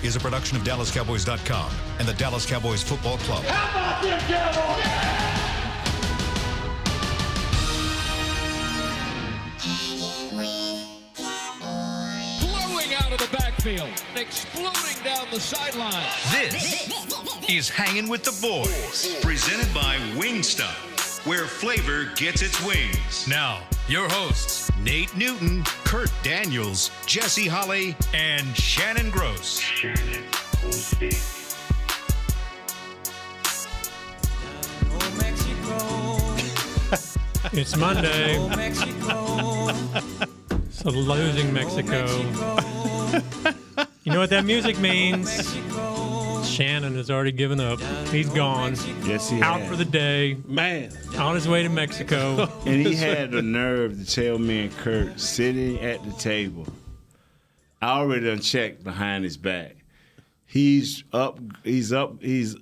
is a production of DallasCowboys.com and the Dallas Cowboys Football Club. How about them Cowboys? Blowing out of the backfield, exploding down the sideline. This is Hangin' with the Boys, presented by Wingstop, where flavor gets its wings. Now, your hosts, Nate Newton, Kurt Daniels, Jessie Holley, and Shannon Gross. It's Monday. So losing Mexico. You know what that music means? Shannon has already given up. He's gone. Yes, he Out had. for the day. Man. On his way to Mexico. And he had the nerve to tell me and Kurt sitting at the table. I already done checked behind his back. He's upgrading,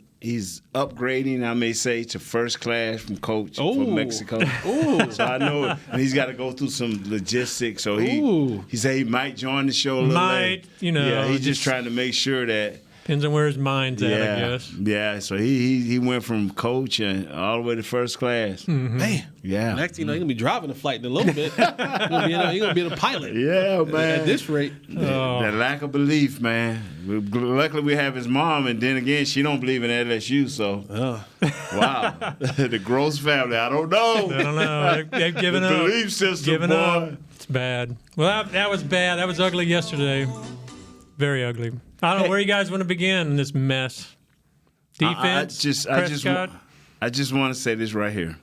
I may say, to first class from coach from Mexico. Ooh. So I know it. And he's got to go through some logistics. So he said he might join the show a little late. Yeah, he's just trying to make sure that. Depends on where his mind's at, I guess. Yeah, so he went from coach and all the way to first class. Mm-hmm. Man. Yeah. Next thing you know, you're going to be driving the flight in a little bit. You're going to be the pilot. Yeah, man. At this rate. That lack of belief, man. Luckily, we have his mom, and then again, she don't believe in LSU, so. Wow. The Gross family, I don't know. I don't know. They've given the up. belief system, Given boy. up. It's bad. Well, that was bad. That was ugly yesterday. Very ugly. I don't know where you guys want to begin in this mess. Defense, Prescott. I just want to say this right here.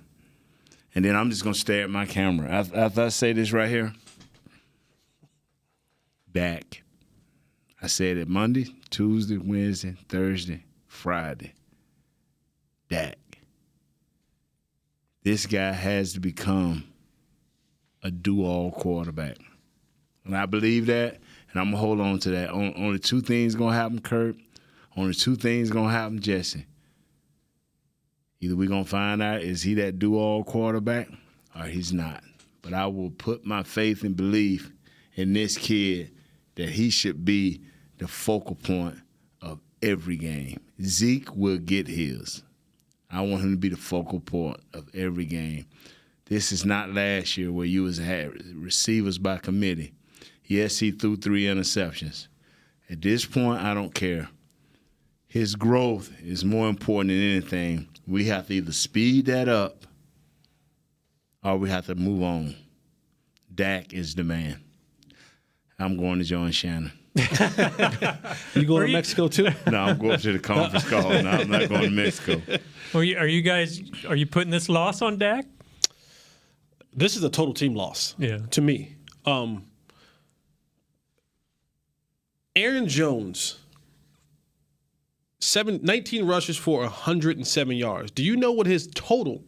And then I'm just going to stare at my camera. After I say this right here, Dak. I said it Monday, Tuesday, Wednesday, Thursday, Friday. Dak. This guy has to become a do-all quarterback. And I believe that, and I'm going to hold on to that. Only two things going to happen, Kurt. Only two things going to happen, Jessie. Either we're going to find out, is he that do-all quarterback, or he's not. But I will put my faith and belief in this kid that he should be the focal point of every game. Zeke will get his. I want him to be the focal point of every game. This is not last year where you had receivers by committee. Yes, he threw 3 interceptions. At this point, I don't care. His growth is more important than anything. We have to either speed that up or we have to move on. Dak is the man. I'm going to join Shannon. You going to Mexico too? No, I'm going to the conference call. No, I'm not going to Mexico. Are you putting this loss on Dak? This is a total team loss. Yeah. To me. Aaron Jones, 19 rushes for 107 yards. Do you know what his total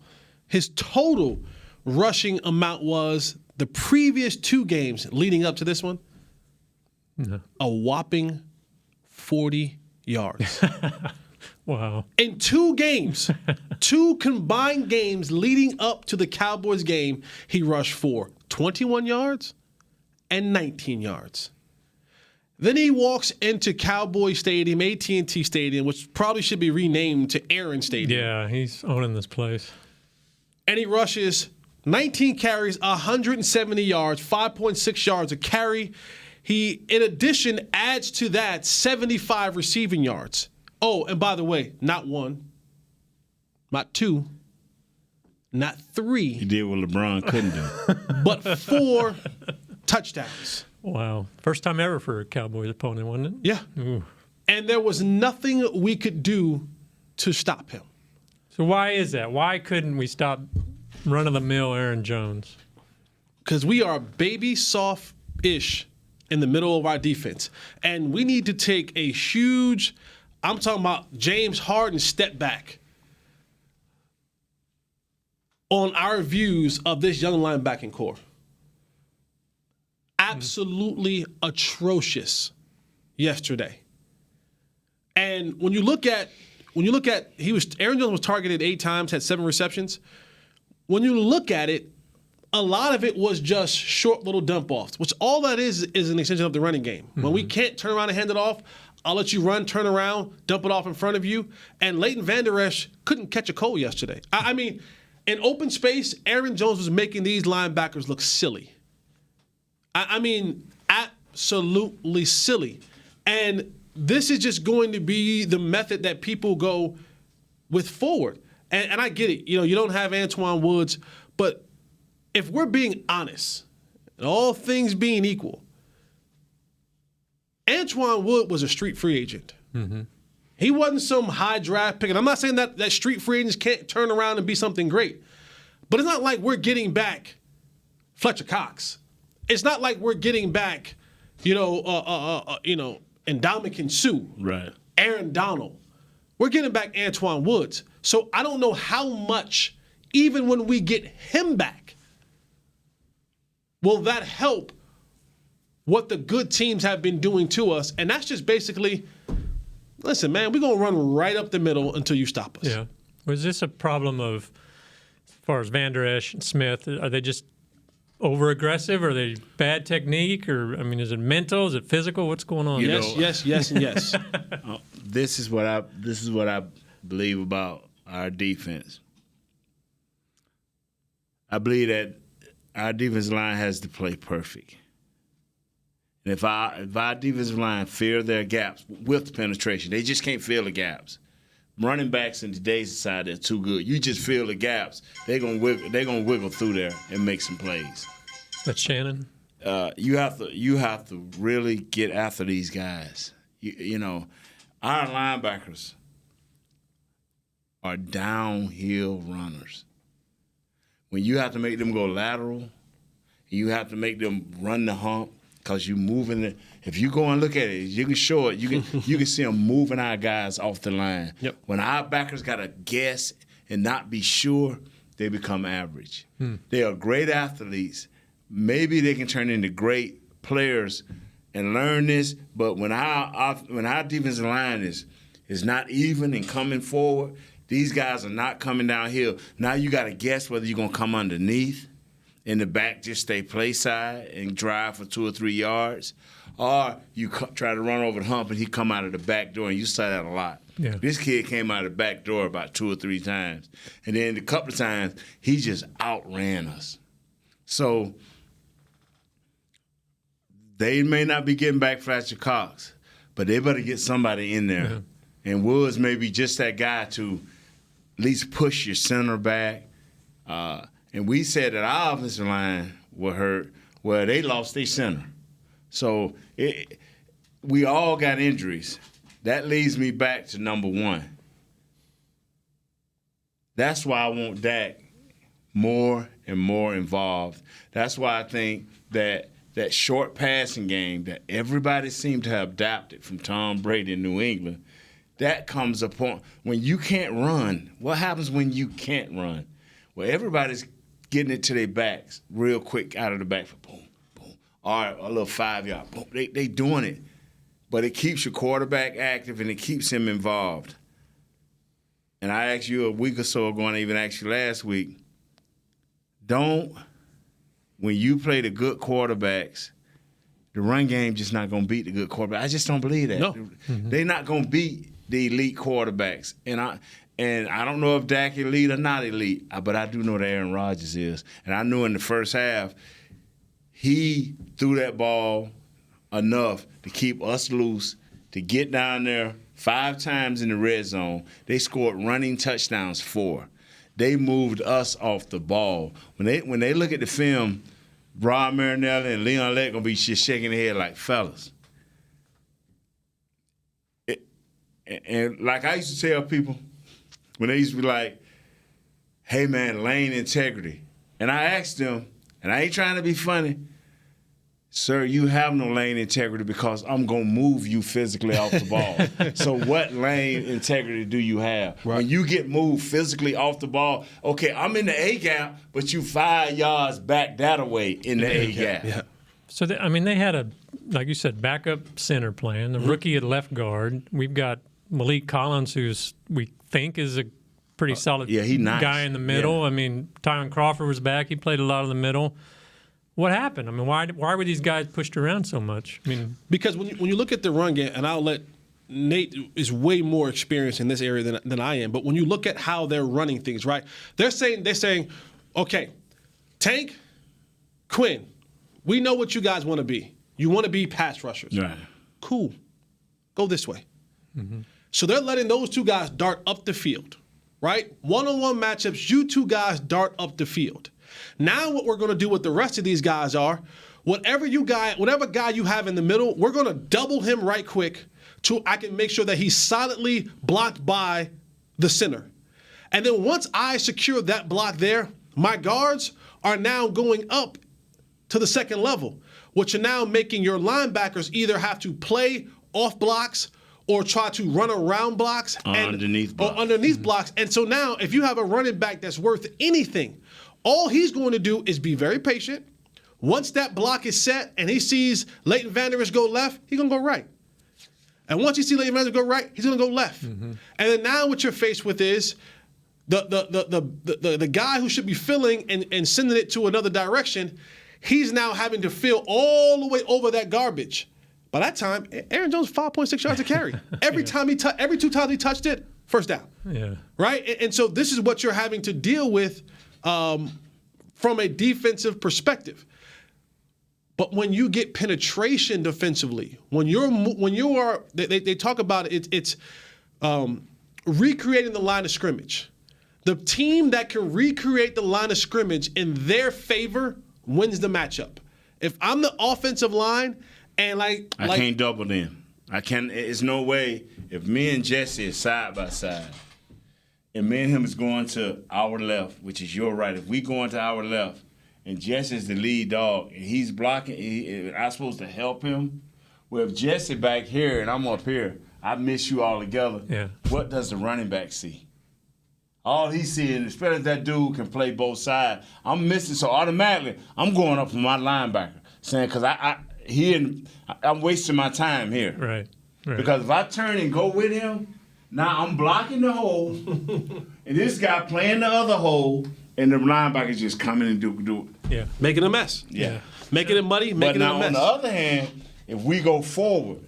rushing amount was the previous 2 games leading up to this one? No. A whopping 40 yards. Wow. In 2 games, 2 combined games leading up to the Cowboys game, he rushed for 21 yards and 19 yards. Then he walks into Cowboy Stadium, AT&T Stadium, which probably should be renamed to Aaron Stadium. Yeah, he's owning this place. And he rushes 19 carries, 170 yards, 5.6 yards a carry. He, in addition, adds to that 75 receiving yards. Oh, and by the way, not 1, not 2, not 3. He did what LeBron couldn't do. But 4 touchdowns. Wow. First time ever for a Cowboys opponent, wasn't it? Yeah. Ooh. And there was nothing we could do to stop him. So why is that? Why couldn't we stop run-of-the-mill Aaron Jones? Because we are baby soft-ish in the middle of our defense. And we need to take a huge, I'm talking about James Harden step back on our views of this young linebacking core. Absolutely atrocious yesterday. And when you look at Aaron Jones was targeted 8 times, had 7 receptions. When you look at it, a lot of it was just short little dump offs, which all that is an extension of the running game. Mm-hmm. When we can't turn around and hand it off, I'll let you run, turn around, dump it off in front of you. And Leighton Vander Esch couldn't catch a cold yesterday. I mean, in open space, Aaron Jones was making these linebackers look silly. I mean, absolutely silly. And this is just going to be the method that people go with forward. And I get it. You don't have Antoine Woods. But if we're being honest, and all things being equal, Antoine Wood was a street free agent. Mm-hmm. He wasn't some high draft pick. And I'm not saying that street free agents can't turn around and be something great. But it's not like we're getting back Fletcher Cox. It's not like we're getting back, Ndamukong Suh, right? Aaron Donald. We're getting back Antoine Woods. So I don't know how much, even when we get him back, will that help what the good teams have been doing to us. And that's just basically, listen, man, we're going to run right up the middle until you stop us. Yeah. Was this a problem of, as far as Vander Esch and Smith, are they just over-aggressive? Are they bad technique? Or, I mean, is it mental? Is it physical? What's going on? Yes, and yes. This is what I believe about our defense. I believe that our defensive line has to play perfect. And if our defensive line fill their gaps with penetration, they just can't fill the gaps. Running backs in today's society are too good. You just fill the gaps, they're gonna wiggle through there and make some plays. That's Shannon. You have to really get after these guys. Our linebackers are downhill runners. When you have to make them go lateral, you have to make them run the hump because you're moving it. If you go and look at it, you can show it. You can see them moving our guys off the line. Yep. When our backers got to guess and not be sure, they become average. They are great athletes. Maybe they can turn into great players and learn this. But when our defensive line is not even and coming forward, these guys are not coming downhill. Now you got to guess whether you're going to come underneath in the back, just stay play side and drive for 2 or 3 yards, or you try to run over the hump and he come out of the back door, and you saw that a lot. Yeah. This kid came out of the back door about 2 or 3 times. And then a couple of times, he just outran us. So they may not be getting back Fletcher Cox, but they better get somebody in there. Yeah. And Woods may be just that guy to at least push your center back. And we said that our offensive line were hurt. Well, they lost their center. So we all got injuries. That leads me back to number one. That's why I want Dak more and more involved. That's why I think that short passing game that everybody seemed to have adapted from Tom Brady in New England, that comes upon when you can't run. What happens when you can't run? Well, everybody's getting it to their backs real quick out of the back for boom, boom. All right, a little 5-yard, boom. They doing it. But it keeps your quarterback active and it keeps him involved. And I asked you a week or so ago, and I even asked you last week, when you play the good quarterbacks, the run game just not going to beat the good quarterback. I just don't believe that. No. They're not going to beat the elite quarterbacks. And I don't know if Dak elite or not elite, but I do know that Aaron Rodgers is. And I knew in the first half, he threw that ball enough to keep us loose, to get down there 5 times in the red zone. They scored running touchdowns 4. They moved us off the ball. When they look at the film, Rod Marinelli and Leon Lett going to be just shaking their head like, fellas. And like I used to tell people, when they used to be like, hey, man, lane integrity. And I asked them, and I ain't trying to be funny, sir, you have no lane integrity because I'm going to move you physically off the ball. So what lane integrity do you have? Right. When you get moved physically off the ball, okay, I'm in the A-gap, but you 5 yards back that way in the A-gap. Yeah. So, they had a, like you said, backup center plan, the rookie at left guard. We've got Malik Collins, who's we think is a pretty solid nice. guy in the middle. Yeah. Tyron Crawford was back. He played a lot in the middle. What happened? Why were these guys pushed around so much? Because when you look at the run game, and I'll let Nate is way more experienced in this area than I am. But when you look at how they're running things, right? They're saying, okay, Tank, Quinn, we know what you guys want to be. You want to be pass rushers. Right. Cool. Go this way. Mm-hmm. So they're letting those two guys dart up the field, right? One-on-one matchups, you two guys dart up the field. Now what we're going to do with the rest of these guys are, whatever guy you have in the middle, we're going to double him right quick so I can make sure that he's solidly blocked by the center. And then once I secure that block there, my guards are now going up to the second level, which are now making your linebackers either have to play off blocks or try to run around blocks. Underneath blocks. And so now if you have a running back that's worth anything, all he's going to do is be very patient. Once that block is set and he sees Leighton Vander Esch go left, he's going to go right. And once you see Leighton Vander Esch go right, he's going to go left. Mm-hmm. And then now what you're faced with is the guy who should be filling and sending it to another direction, he's now having to fill all the way over that garbage. By that time, Aaron Jones 5.6 yards to carry. Every two times he touched it, first down. Yeah. Right? And so this is what you're having to deal with from a defensive perspective. But when you get penetration defensively, they talk about it, it's recreating the line of scrimmage. The team that can recreate the line of scrimmage in their favor wins the matchup. If I'm the offensive line and I can't double them. It's no way if me and Jessie is side by side and me and him is going to our left, which is your right. If we go into our left, and Jesse's the lead dog, and he's blocking, I'm supposed to help him. Well, if Jessie back here and I'm up here, I miss you all together. Yeah. What does the running back see? All he's seeing, especially if that dude can play both sides, I'm missing. So automatically, I'm going up for my linebacker, saying, because I'm wasting my time here. Right. Because if I turn and go with him, now I'm blocking the hole, and this guy playing the other hole, and the linebackers just coming and do it. Yeah. Making a mess. Yeah. Making it muddy, making it a mess. But now, on the other hand, if we go forward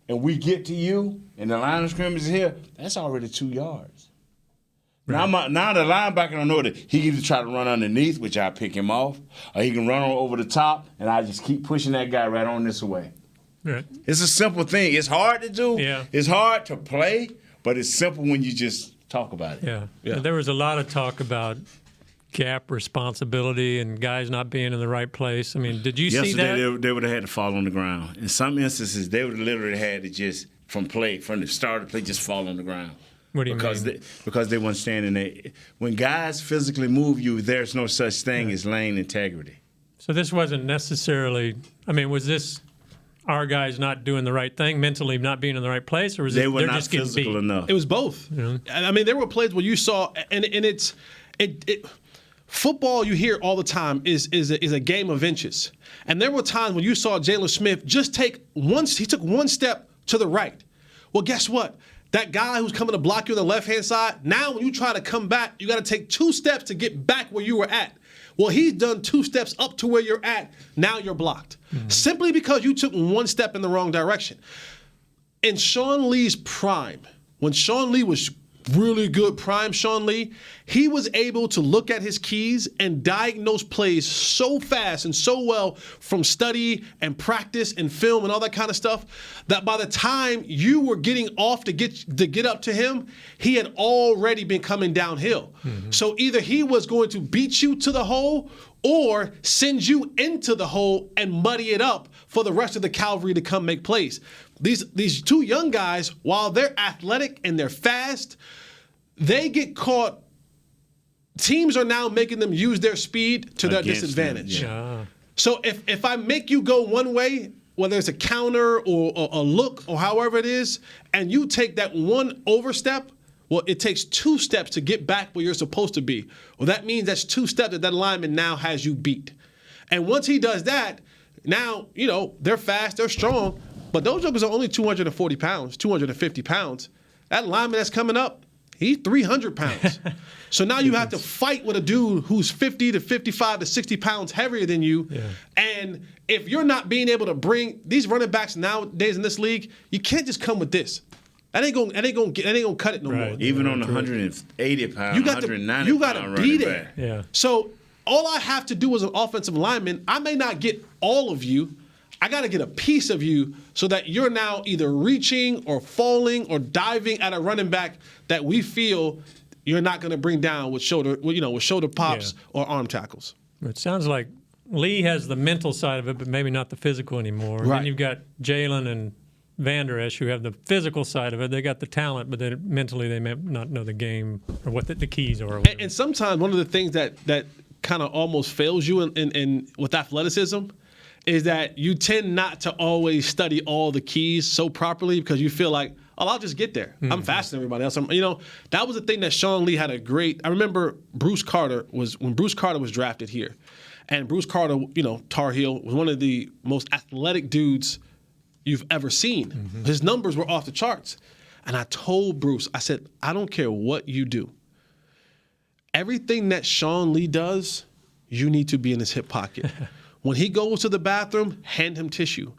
and we get to you and the line of scrimmage is here, that's already 2 yards. Right. Now the linebacker don't know that he can either try to run underneath, which I pick him off, or he can run over the top, and I just keep pushing that guy right on this way. Right. It's a simple thing. It's hard to do. Yeah. It's hard to play, but it's simple when you just talk about it. Yeah. There was a lot of talk about gap responsibility and guys not being in the right place. I mean, did you see that? Yesterday, they would have had to fall on the ground. In some instances, they would have literally had to just, from the start of the play, just fall on the ground. What do you mean? Because they weren't standing there. When guys physically move you, there's no such thing as lane integrity. So this wasn't necessarily, was this our guys not doing the right thing, mentally not being in the right place, or was they were they're not just getting physical beat? enough? It was both. Yeah. There were plays where you saw, and it's football, you hear all the time, is a game of inches. And there were times when you saw Jalen Smith just took one step to the right. Well, guess what? That guy who's coming to block you on the left-hand side, now when you try to come back, you got to take 2 steps to get back where you were at. Well, he's done 2 steps up to where you're at. Now you're blocked. Mm-hmm. Simply because you took 1 step in the wrong direction. In Sean Lee's prime, when Sean Lee was really good prime Sean Lee, he was able to look at his keys and diagnose plays so fast and so well from study and practice and film and all that kind of stuff that by the time you were getting off to get up to him, he had already been coming downhill. Mm-hmm. So either he was going to beat you to the hole or send you into the hole and muddy it up for the rest of the cavalry to come make plays. These 2 young guys, while they're athletic and they're fast, they get caught. Teams are now making them use their speed to their disadvantage. Yeah. So if I make you go one way, whether it's a counter or a look or however it is, and you take that 1 overstep, well, it takes 2 steps to get back where you're supposed to be. Well, that means that's 2 steps that lineman now has you beat. And once he does that, now, they're fast, they're strong, but those jokers are only 240 pounds, 250 pounds. That lineman that's coming up, He's 300 pounds. So now you have to fight with a dude who's 50 to 55 to 60 pounds heavier than you. Yeah. And if you're not being able to bring these running backs nowadays in this league, you can't just come with this. That ain't gonna cut it no more. Even on 180 pounds, you 190 you got to be there. Back. Yeah. So all I have to do as an offensive lineman, I may not get all of you. I got to get a piece of you so that you're now either reaching or falling or diving at a running back that we feel you're not going to bring down with shoulder pops or arm tackles. It sounds like Lee has the mental side of it, but maybe not the physical anymore. Right. Then you've got Jalen and Vander Esch who have the physical side of it. They got the talent, but then mentally they may not know the game or what the keys are. And sometimes one of the things that kind of almost fails you in with athleticism is that you tend not to always study all the keys so properly because you feel like, oh, I'll just get there. I'm faster than everybody else. That was the thing that Sean Lee had a great. I remember when Bruce Carter was drafted here, and Bruce Carter, Tar Heel, was one of the most athletic dudes you've ever seen. His numbers were off the charts. And I told Bruce, I said, I don't care what you do. Everything that Sean Lee does, you need to be in his hip pocket. When he goes to the bathroom, hand him tissue.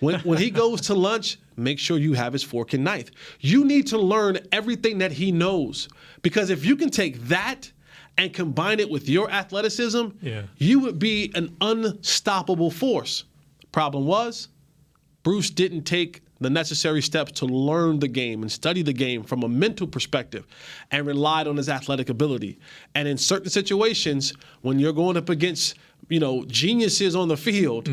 When he goes to lunch, make sure you have his fork and knife. You need to learn everything that he knows. Because if you can take that and combine it with your athleticism, you would be an unstoppable force. Problem was, Bruce didn't take the necessary steps to learn the game and study the game from a mental perspective and relied on his athletic ability. And in certain situations, when you're going up against geniuses on the field,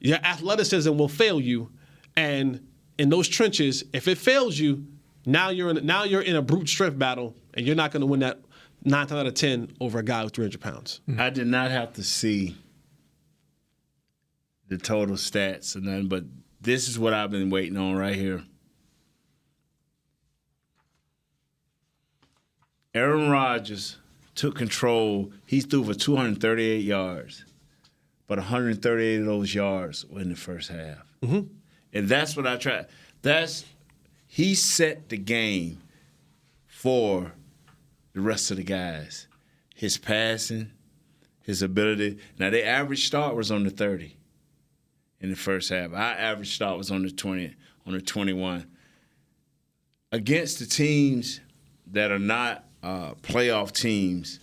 your athleticism will fail you. And in those trenches, if it fails you, now you're in a brute strength battle, and you're not going to win that 9 times out of 10 over a guy with 300 pounds. I did not have to see the total stats or nothing, but this is what I've been waiting on right here. Aaron Rodgers took control. He threw for 238 yards, but 138 of those yards were in the first half. And that's what I tried. He set the game for the rest of the guys. His passing, his ability. Now, their average start was on the 30 in the first half. Our average start was on the 20, on the 21. Against the teams that are not playoff teams,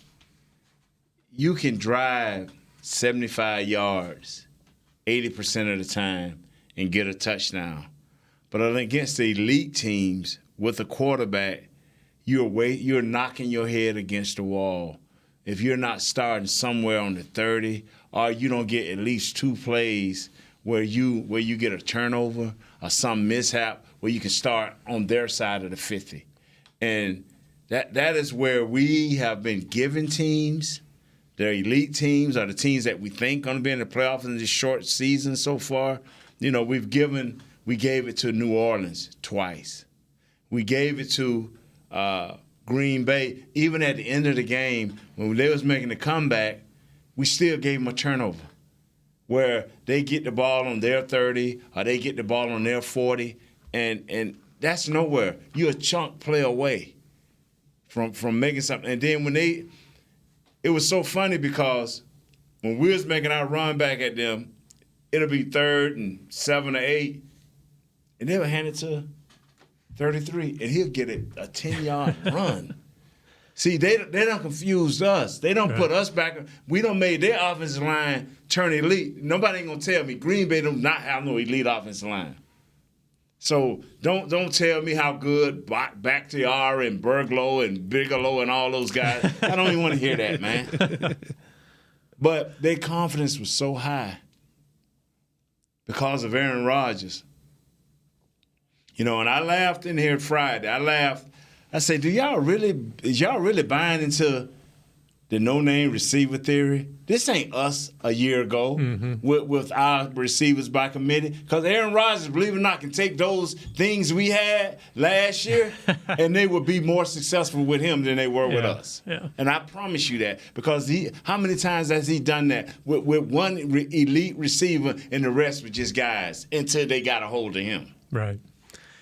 you can drive 75 yards 80% of the time and get a touchdown. But against the elite teams with a quarterback, you're knocking your head against the wall. If you're not starting somewhere on the 30, or you don't get at least 2 plays where you get a turnover or some mishap where you can start on their side of the 50. And that is where we have been giving teams, their elite teams or the teams that we think going to be in the playoffs in this short season so far. We gave it to New Orleans twice. We gave it to Green Bay. Even at the end of the game, when they was making the comeback, we still gave them a turnover where they get the ball on their 30 or they get the ball on their 40, and that's nowhere. You're a chunk play away from making something. And then it was so funny because when we was making our run back at them, it'll be 3rd and 7 or 8, and they would hand it to 33, and he'll get a 10-yard run. See, they don't confuse us. They don't put us back. We don't make their offensive line turn elite. Nobody ain't gonna tell me Green Bay do not have no elite offensive line. So don't tell me how good Bakhtiari and Berglow and Bigelow and all those guys. I don't even want to hear that, man. But their confidence was so high because of Aaron Rodgers. And I laughed in here Friday. I said, is y'all really buying into the no-name receiver theory? This ain't us a year ago with our receivers by committee. Because Aaron Rodgers, believe it or not, can take those things we had last year and they would be more successful with him than they were with us. Yeah. And I promise you that. Because how many times has he done that with one elite receiver and the rest were just guys until they got a hold of him? Right.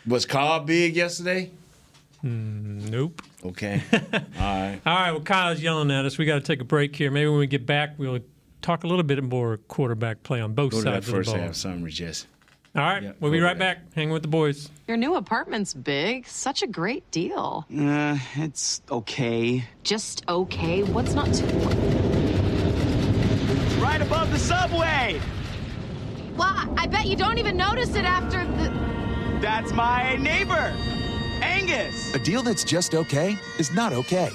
Was Carr big yesterday? Nope. Okay. All right. All right, well, Kyle's yelling at us. We got to take a break here. Maybe when we get back, we'll talk a little bit more quarterback play on both Go to sides that of the first ball. half summary, Jessie. All right, Yeah, we'll be go right to back. Hanging with the boys. Your new apartment's big. Such a great deal. It's okay. Just okay? What's not to... Right above the subway! Well, I bet you don't even notice it after the... That's my neighbor, Angus. A deal that's just okay is not okay.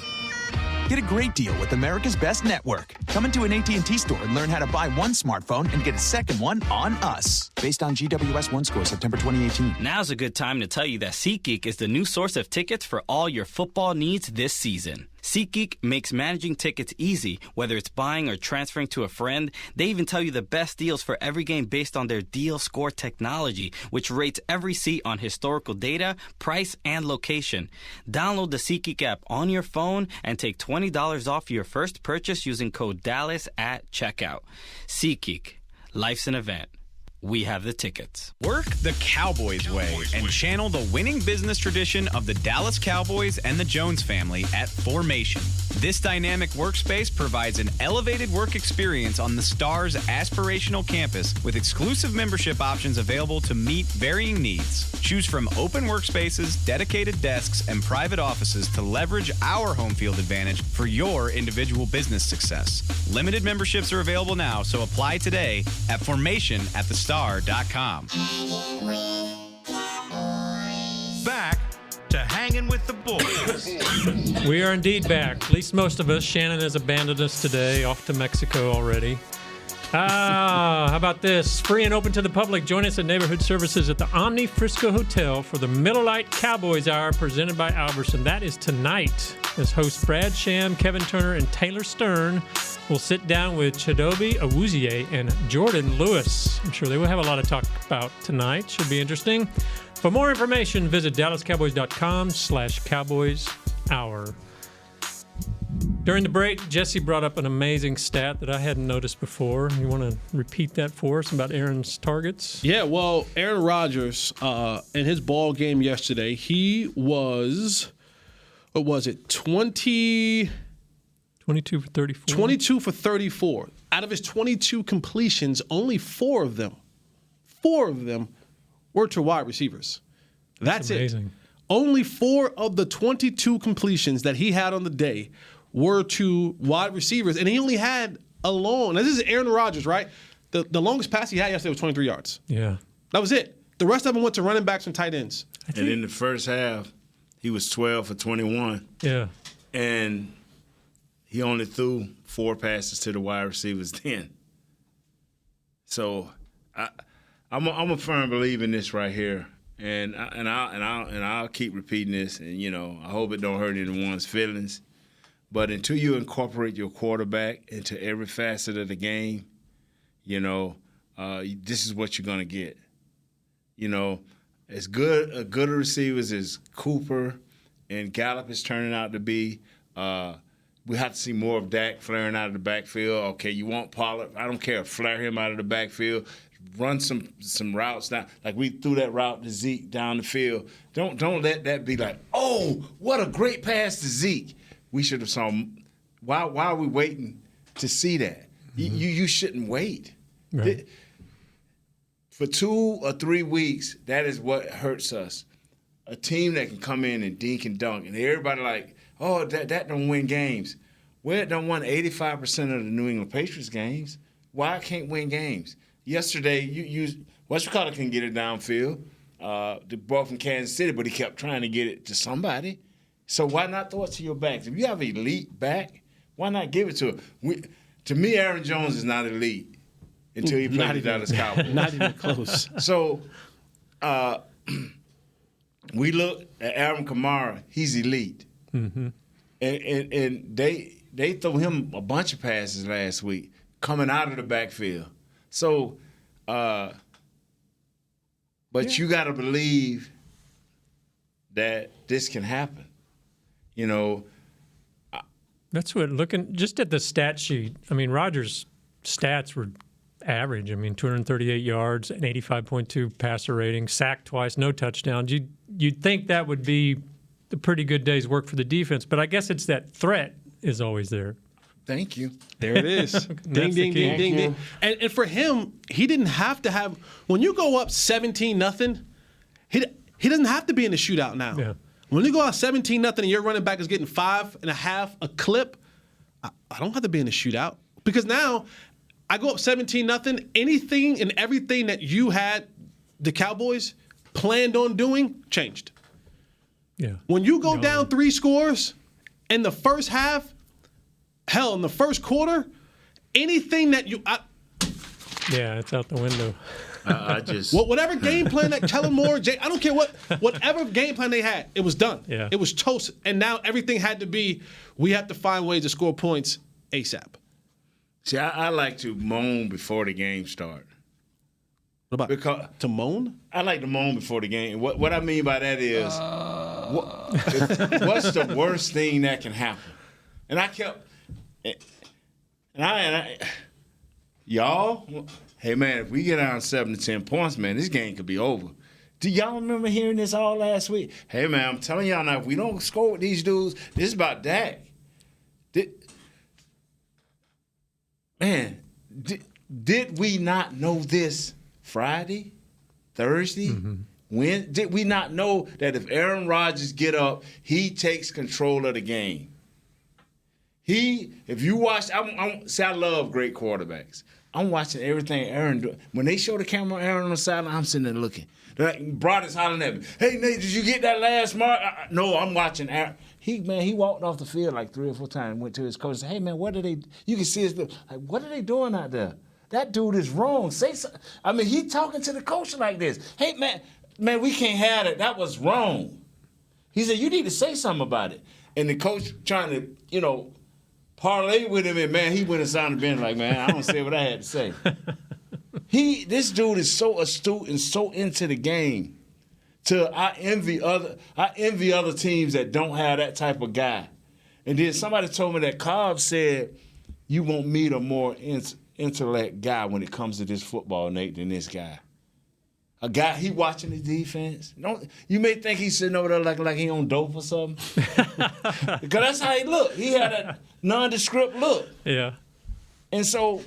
Get a great deal with America's Best Network. Come into an AT&T store and learn how to buy one smartphone and get a second one on us. Based on GWS One score, September 2018. Now's a good time to tell you that SeatGeek is the new source of tickets for all your football needs this season. SeatGeek makes managing tickets easy, whether it's buying or transferring to a friend. They even tell you the best deals for every game based on their deal score technology, which rates every seat on historical data, price, and location. Download the SeatGeek app on your phone and take $20 off your first purchase using code Dallas at checkout. SeatGeek. Life's an event. We have the tickets. Work the Cowboys way and channel the winning business tradition of the Dallas Cowboys and the Jones family at Formation. This dynamic workspace provides an elevated work experience on the Star's aspirational campus with exclusive membership options available to meet varying needs. Choose from open workspaces, dedicated desks, and private offices to leverage our home field advantage for your individual business success. Limited memberships are available now, so apply today at formationatthestar.com. Back to Hanging with the Boys. We are indeed back. At least most of us. Shannon has abandoned us today, off to Mexico already. How about this? Free and open to the public. Join us at Neighborhood Services at the Omni Frisco Hotel for the Miller Lite Cowboys Hour presented by Albertson. That is tonight, as hosts Brad Sham, Kevin Turner, and Taylor Stern will sit down with Chidobe Awuzie and Jordan Lewis. I'm sure they will have a lot to talk about tonight. Should be interesting. For more information, visit dallascowboys.com/Cowboys Hour. During the break, Jessie brought up an amazing stat that I hadn't noticed before. You want to repeat that for us about Aaron's targets? Yeah, well, Aaron Rodgers, in his ball game yesterday, he was, what was it, 22 for 34. 22 for 34. Out of his 22 completions, only four of them were to wide receivers. That's amazing. it. Only 4 of the 22 completions that he had on the day were to wide receivers, and he only had a long. Now, this is Aaron Rodgers, right? The longest pass he had yesterday was 23 yards. Yeah. That was it. The rest of them went to running backs and tight ends. And in the first half, he was 12 for 21. Yeah. And he only threw 4 passes to the wide receivers then. So I'm a firm believer in this right here. And I'll keep repeating this, and I hope it don't hurt anyone's feelings. But until you incorporate your quarterback into every facet of the game, this is what you're gonna get. As good a receivers as Cooper and Gallup is turning out to be, we have to see more of Dak flaring out of the backfield. Okay, you want Pollard? I don't care. Flare him out of the backfield. Run some routes down, like we threw that route to Zeke down the field. Don't let that be like, oh, what a great pass to Zeke. We should have saw. Why are we waiting to see that? Mm-hmm. You shouldn't wait. Right. For 2 or 3 weeks, that is what hurts us. A team that can come in and dink and dunk, and everybody like, oh, that don't win games. Well, it don't win 85% of the New England Patriots games. Why I can't win games? Yesterday, Westcott can get it downfield. The boy from Kansas City, but he kept trying to get it to somebody. So why not throw it to your backs? If you have an elite back, why not give it to him? To me, Aaron Jones is not elite until he played the Dallas Cowboys. Not even close. So we look at Aaron Kamara. He's elite. Mm-hmm. And they threw him a bunch of passes last week coming out of the backfield. So, but you got to believe that this can happen. That's what, looking just at the stat sheet, I mean, Rodgers' stats were average. I mean, 238 yards, an 85.2 passer rating, sacked twice, no touchdowns. You'd think that would be the pretty good days work for the defense. But I guess it's that threat is always there. Thank you. There it is. Ding, ding, ding, ding, ding. And for him, he didn't have to have – when you go up 17-0, he doesn't have to be in the shootout now. Yeah. When you go out 17-0 and your running back is getting 5.5 a clip, I don't have to be in the shootout. Because now I go up 17-0, anything and everything that you had the Cowboys planned on doing changed. Yeah. When you go down 3 scores in the first half, hell, in the first quarter, anything that you yeah, it's out the window. I just whatever game plan that Kellen Moore, I don't care whatever game plan they had, it was done. Yeah. It was toast, and now everything had to be. We have to find ways to score points ASAP. See, I like to moan before the game starts. What about to moan? I like to moan before the game. What I mean by that is, what's the worst thing that can happen? And I kept, and I y'all, hey man, if we get down 7 to 10 points, man, this game could be over. Do y'all remember hearing this all last week? Hey man, I'm telling y'all now, if we don't score with these dudes, this is about Dak. Did we not know this Friday, Thursday? Mm-hmm. When did we not know that if Aaron Rodgers get up, he takes control of the game? If you watch, I love great quarterbacks. I'm watching everything Aaron do. When they show the camera on Aaron on the sideline, I'm sitting there looking. Broad is hollering at me. Hey, Nate, did you get that last mark? No, I'm watching Aaron. He walked off the field like 3 or 4 times, went to his coach and said, hey, man, what are they – you can see his – like, what are they doing out there? That dude is wrong. Say something. I mean, he talking to the coach like this. Hey, man, we can't have it. That was wrong. He said, you need to say something about it. And the coach trying to, parlay with him, and, man, he went inside the bench like, man, I don't say what I had to say. This dude is so astute and so into the game. I envy other teams that don't have that type of guy. And then somebody told me that Cobb said, you won't meet a more intellect guy when it comes to this football, Nate, than this guy. A guy, he watching the defense. You may think he's sitting over there like he on dope or something. Because that's how he looked. He had a nondescript look. Yeah. And so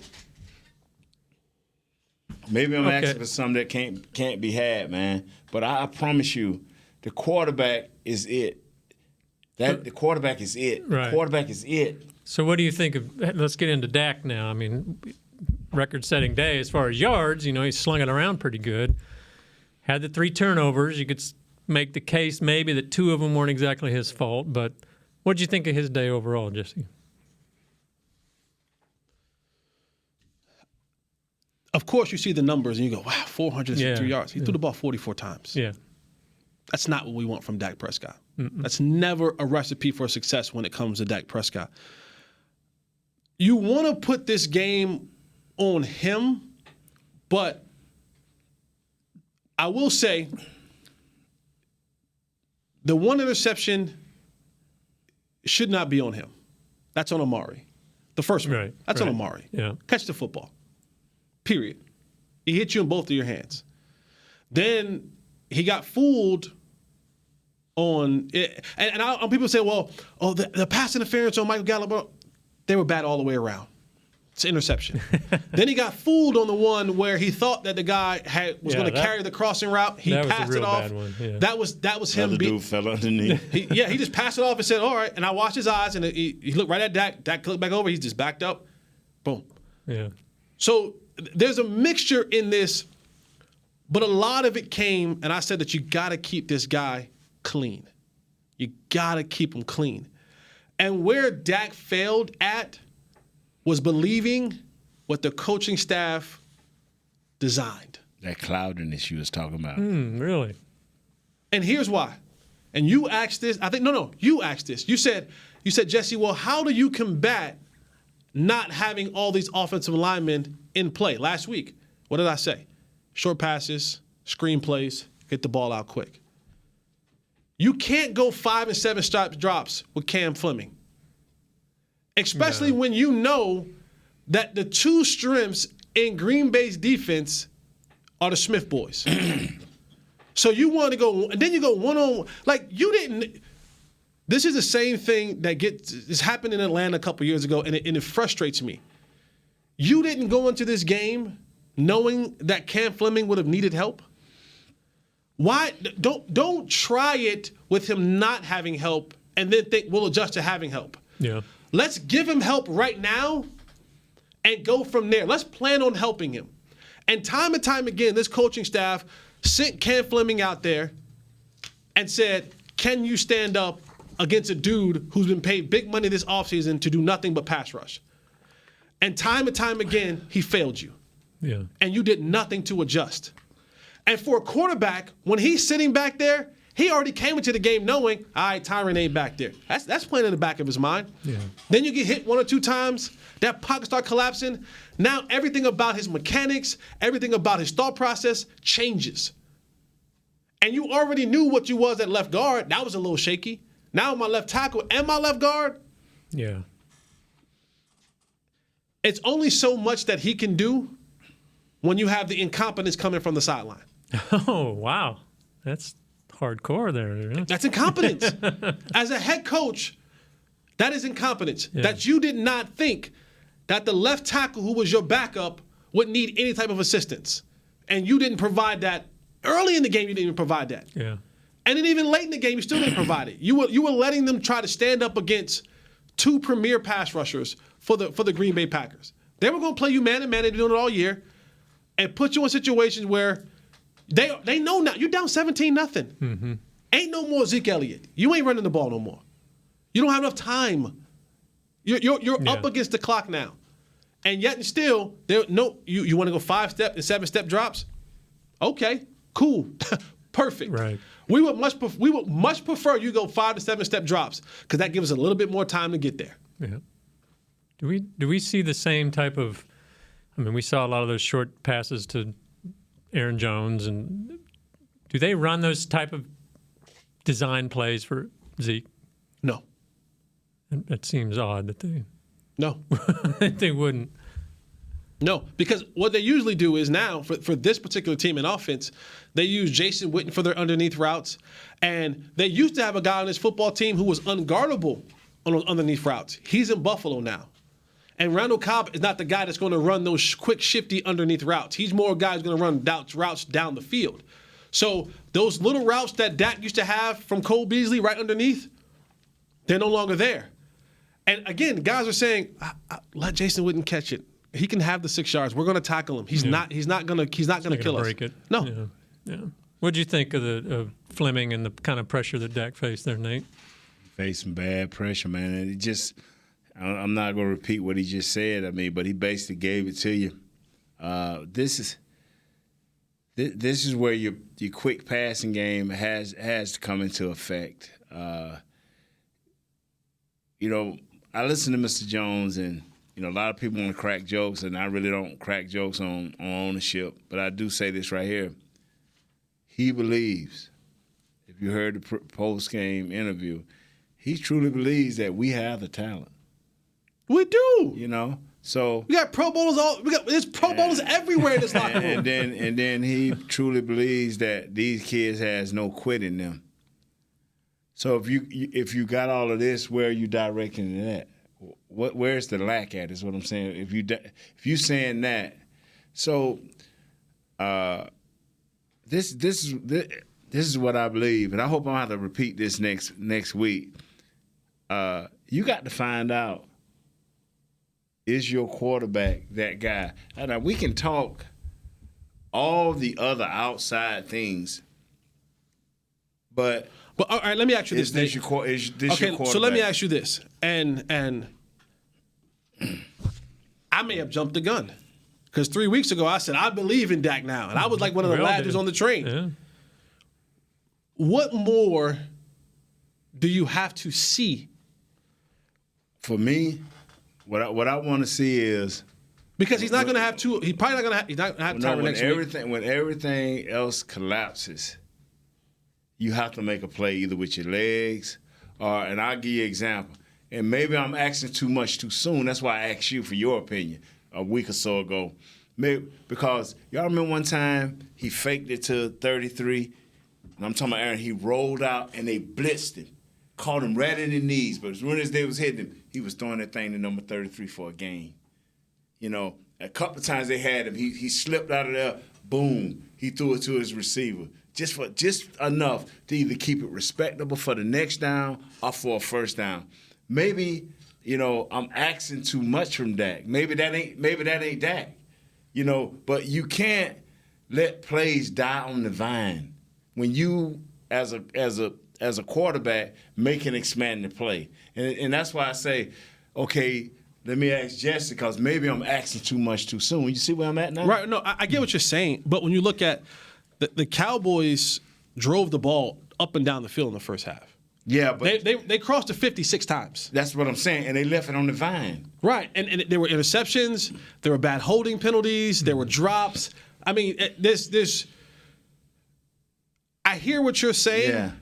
maybe I'm asking for something that can't be had, man. But I promise you, the quarterback is it. The quarterback is it. Right. The quarterback is it. So what do you think of – let's get into Dak now. I mean, record-setting day as far as yards. He slung it around pretty good. Had the 3 turnovers. You could make the case maybe that 2 of them weren't exactly his fault. But what did you think of his day overall, Jesse? Of course, you see the numbers and you go, wow, 463 yards. He threw the ball 44 times. Yeah. That's not what we want from Dak Prescott. Mm-mm. That's never a recipe for success when it comes to Dak Prescott. You want to put this game on him, but I will say the one interception should not be on him. That's on Amari. The first one. Right, That's on Amari. Yeah. Catch the football. Period. He hit you in both of your hands. Then he got fooled on it. And people say, well, the pass interference on Michael Gallup, they were bad all the way around. It's an interception. Then he got fooled on the one where he thought that the guy was going to carry the crossing route. He passed it off. Bad one. Yeah. That was him. The dude fell underneath. He just passed it off and said, all right. And I watched his eyes, and he looked right at Dak. Dak looked back over. He's just backed up. Boom. Yeah. So there's a mixture in this, but a lot of it came, and I said that you got to keep this guy clean. You got to keep him clean. And where Dak failed at was believing what the coaching staff designed. That cloudiness you was talking about. Really? And here's why. And you asked this. You asked this. You said, Jesse, well, how do you combat not having all these offensive linemen in play? Last week, what did I say? Short passes, screen plays, get the ball out quick. You can't go 5 and 7 drops with Cam Fleming. Especially when you know that the 2 strengths in Green Bay's defense are the Smith boys. So you want to go, and then you go one-on-one. Like, you didn't This is the same thing that this happened in Atlanta a couple years ago, and it frustrates me. You didn't go into this game knowing that Cam Fleming would have needed help. Why? Don't try it with him not having help and then think we'll adjust to having help. Yeah. Let's give him help right now and go from there. Let's plan on helping him. And time again, this coaching staff sent Cam Fleming out there and said, can you stand up against a dude who's been paid big money this offseason to do nothing but pass rush? And time again, he failed you. Yeah. And you did nothing to adjust. And for a quarterback, when he's sitting back there, he already came into the game knowing, all right, Tyron ain't back there. That's playing in the back of his mind. Yeah. Then you get hit 1 or 2 times, that pocket start collapsing. Now everything about his mechanics, everything about his thought process changes. And you already knew what you was at left guard. That was a little shaky. Now my left tackle and my left guard. Yeah. It's only so much that he can do when you have the incompetence coming from the sideline. Oh, wow. That's hardcore there. Yeah. That's incompetence. As a head coach, that is incompetence. Yeah. That you did not think that the left tackle who was your backup would need any type of assistance. And you didn't provide that. Early in the game, you didn't even provide that. Yeah. And then even late in the game, you still didn't provide it. You were letting them try to stand up against 2 premier pass rushers for the Green Bay Packers. They were going to play you man and man. They've been doing it all year. And put you in situations where they know now. You're down 17-0. Mm-hmm. Ain't no more Zeke Elliott. You ain't running the ball no more. You don't have enough time. You're up against the clock now. And yet and still, you want to go 5-step and 7-step drops? Okay, cool. Perfect. Right. We would much prefer you go 5 to 7-step drops because that gives us a little bit more time to get there. Yeah. Do we see the same type of? I mean, we saw a lot of those short passes to Aaron Jones, and do they run those type of design plays for Zeke? No. It seems odd that they. No. They wouldn't. No, because what they usually do is now, for this particular team in offense, they use Jason Witten for their underneath routes. And they used to have a guy on this football team who was unguardable on those underneath routes. He's in Buffalo now. And Randall Cobb is not the guy that's going to run those quick, shifty underneath routes. He's more a guy who's going to run routes down the field. So those little routes that Dak used to have from Cole Beasley right underneath, they're no longer there. And again, guys are saying, let Jason Witten catch it. He can have the 6 yards. We're going to tackle him. He's not going to kill us. Break it. No. Yeah. What'd you think of Fleming and the kind of pressure that Dak faced there, Nate? Faced some bad pressure, man. And it just, I'm not going to repeat what he just said. I mean, but he basically gave it to you. This is where your quick passing game has to come into effect. I listen to Mr. Jones, and a lot of people want to crack jokes, and I really don't crack jokes on ownership. But I do say this right here. He believes, if you heard the post-game interview, he truly believes that we have the talent. We do. So we got Pro Bowlers there's Pro Bowlers everywhere in this locker room. And then he truly believes that these kids has no quit in them. So if you got all of this, where are you directing it at? Where's the lack at? Is what I'm saying. If you saying that, so this is what I believe, and I hope I don't have to repeat this next week. You got to find out, is your quarterback that guy? Now we can talk all the other outside things, but all right, let me ask you this. Your quarterback? So let me ask you this, and I may have jumped the gun because 3 weeks ago I said I believe in Dak now, and I was like one of the last dudes on the train. Yeah. What more do you have to see? For me, what I want to see is, because he's not going to have two. He's probably not going to have. He's not going to have Tyron next week. When everything else collapses, you have to make a play either with your legs or, and I'll give you an example. And maybe I'm asking too much too soon. That's why I asked you for your opinion a week or so ago. Maybe because y'all remember one time he faked it to 33, and I'm talking about Aaron, he rolled out and they blitzed him. caught him right in the knees. But as soon as they was hitting him, he was throwing that thing to number 33 for a gain. You know, a couple of times they had him. He slipped out of there. Boom. He threw it to his receiver. Just enough to either keep it respectable for the next down or for a first down. Maybe, you know, I'm asking too much from Dak. Maybe that ain't Dak. You know, but you can't let plays die on the vine when you as a quarterback make an expanding play. And that's why I say, okay, let me ask Jessie, because maybe I'm asking too much too soon. You see where I'm at now? Right. No, I get what you're saying. But when you look at the Cowboys drove the ball up and down the field in the first half. Yeah, but they crossed the 56 times. That's what I'm saying, and they left it on the vine. Right, and there were interceptions, there were bad holding penalties, there were drops. I mean, there's I hear what you're saying,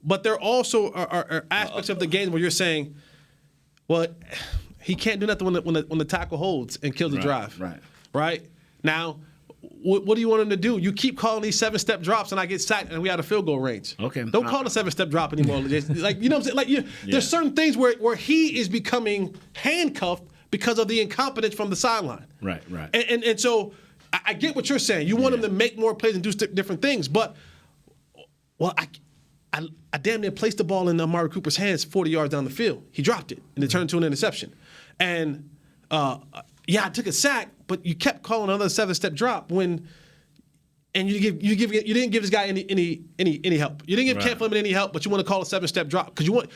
but there also are aspects of the game where you're saying, well, he can't do nothing when the tackle holds and kills the drive. Right? Now, what do you want him to do? You keep calling these 7-step drops, and I get sacked, and we out of field goal range. Okay. Don't call it a 7-step drop anymore. Like, you know what I'm saying? Like, there's certain things where he is becoming handcuffed because of the incompetence from the sideline. Right. And so I get what you're saying. You want him to make more plays and do different things, but I damn near placed the ball in Amari Cooper's hands 40 yards down the field. He dropped it, and it turned into an interception. And I took a sack, but you kept calling another 7-step drop and you didn't give this guy any help. You didn't give Cam Fleming any help, but you want to call a 7-step drop because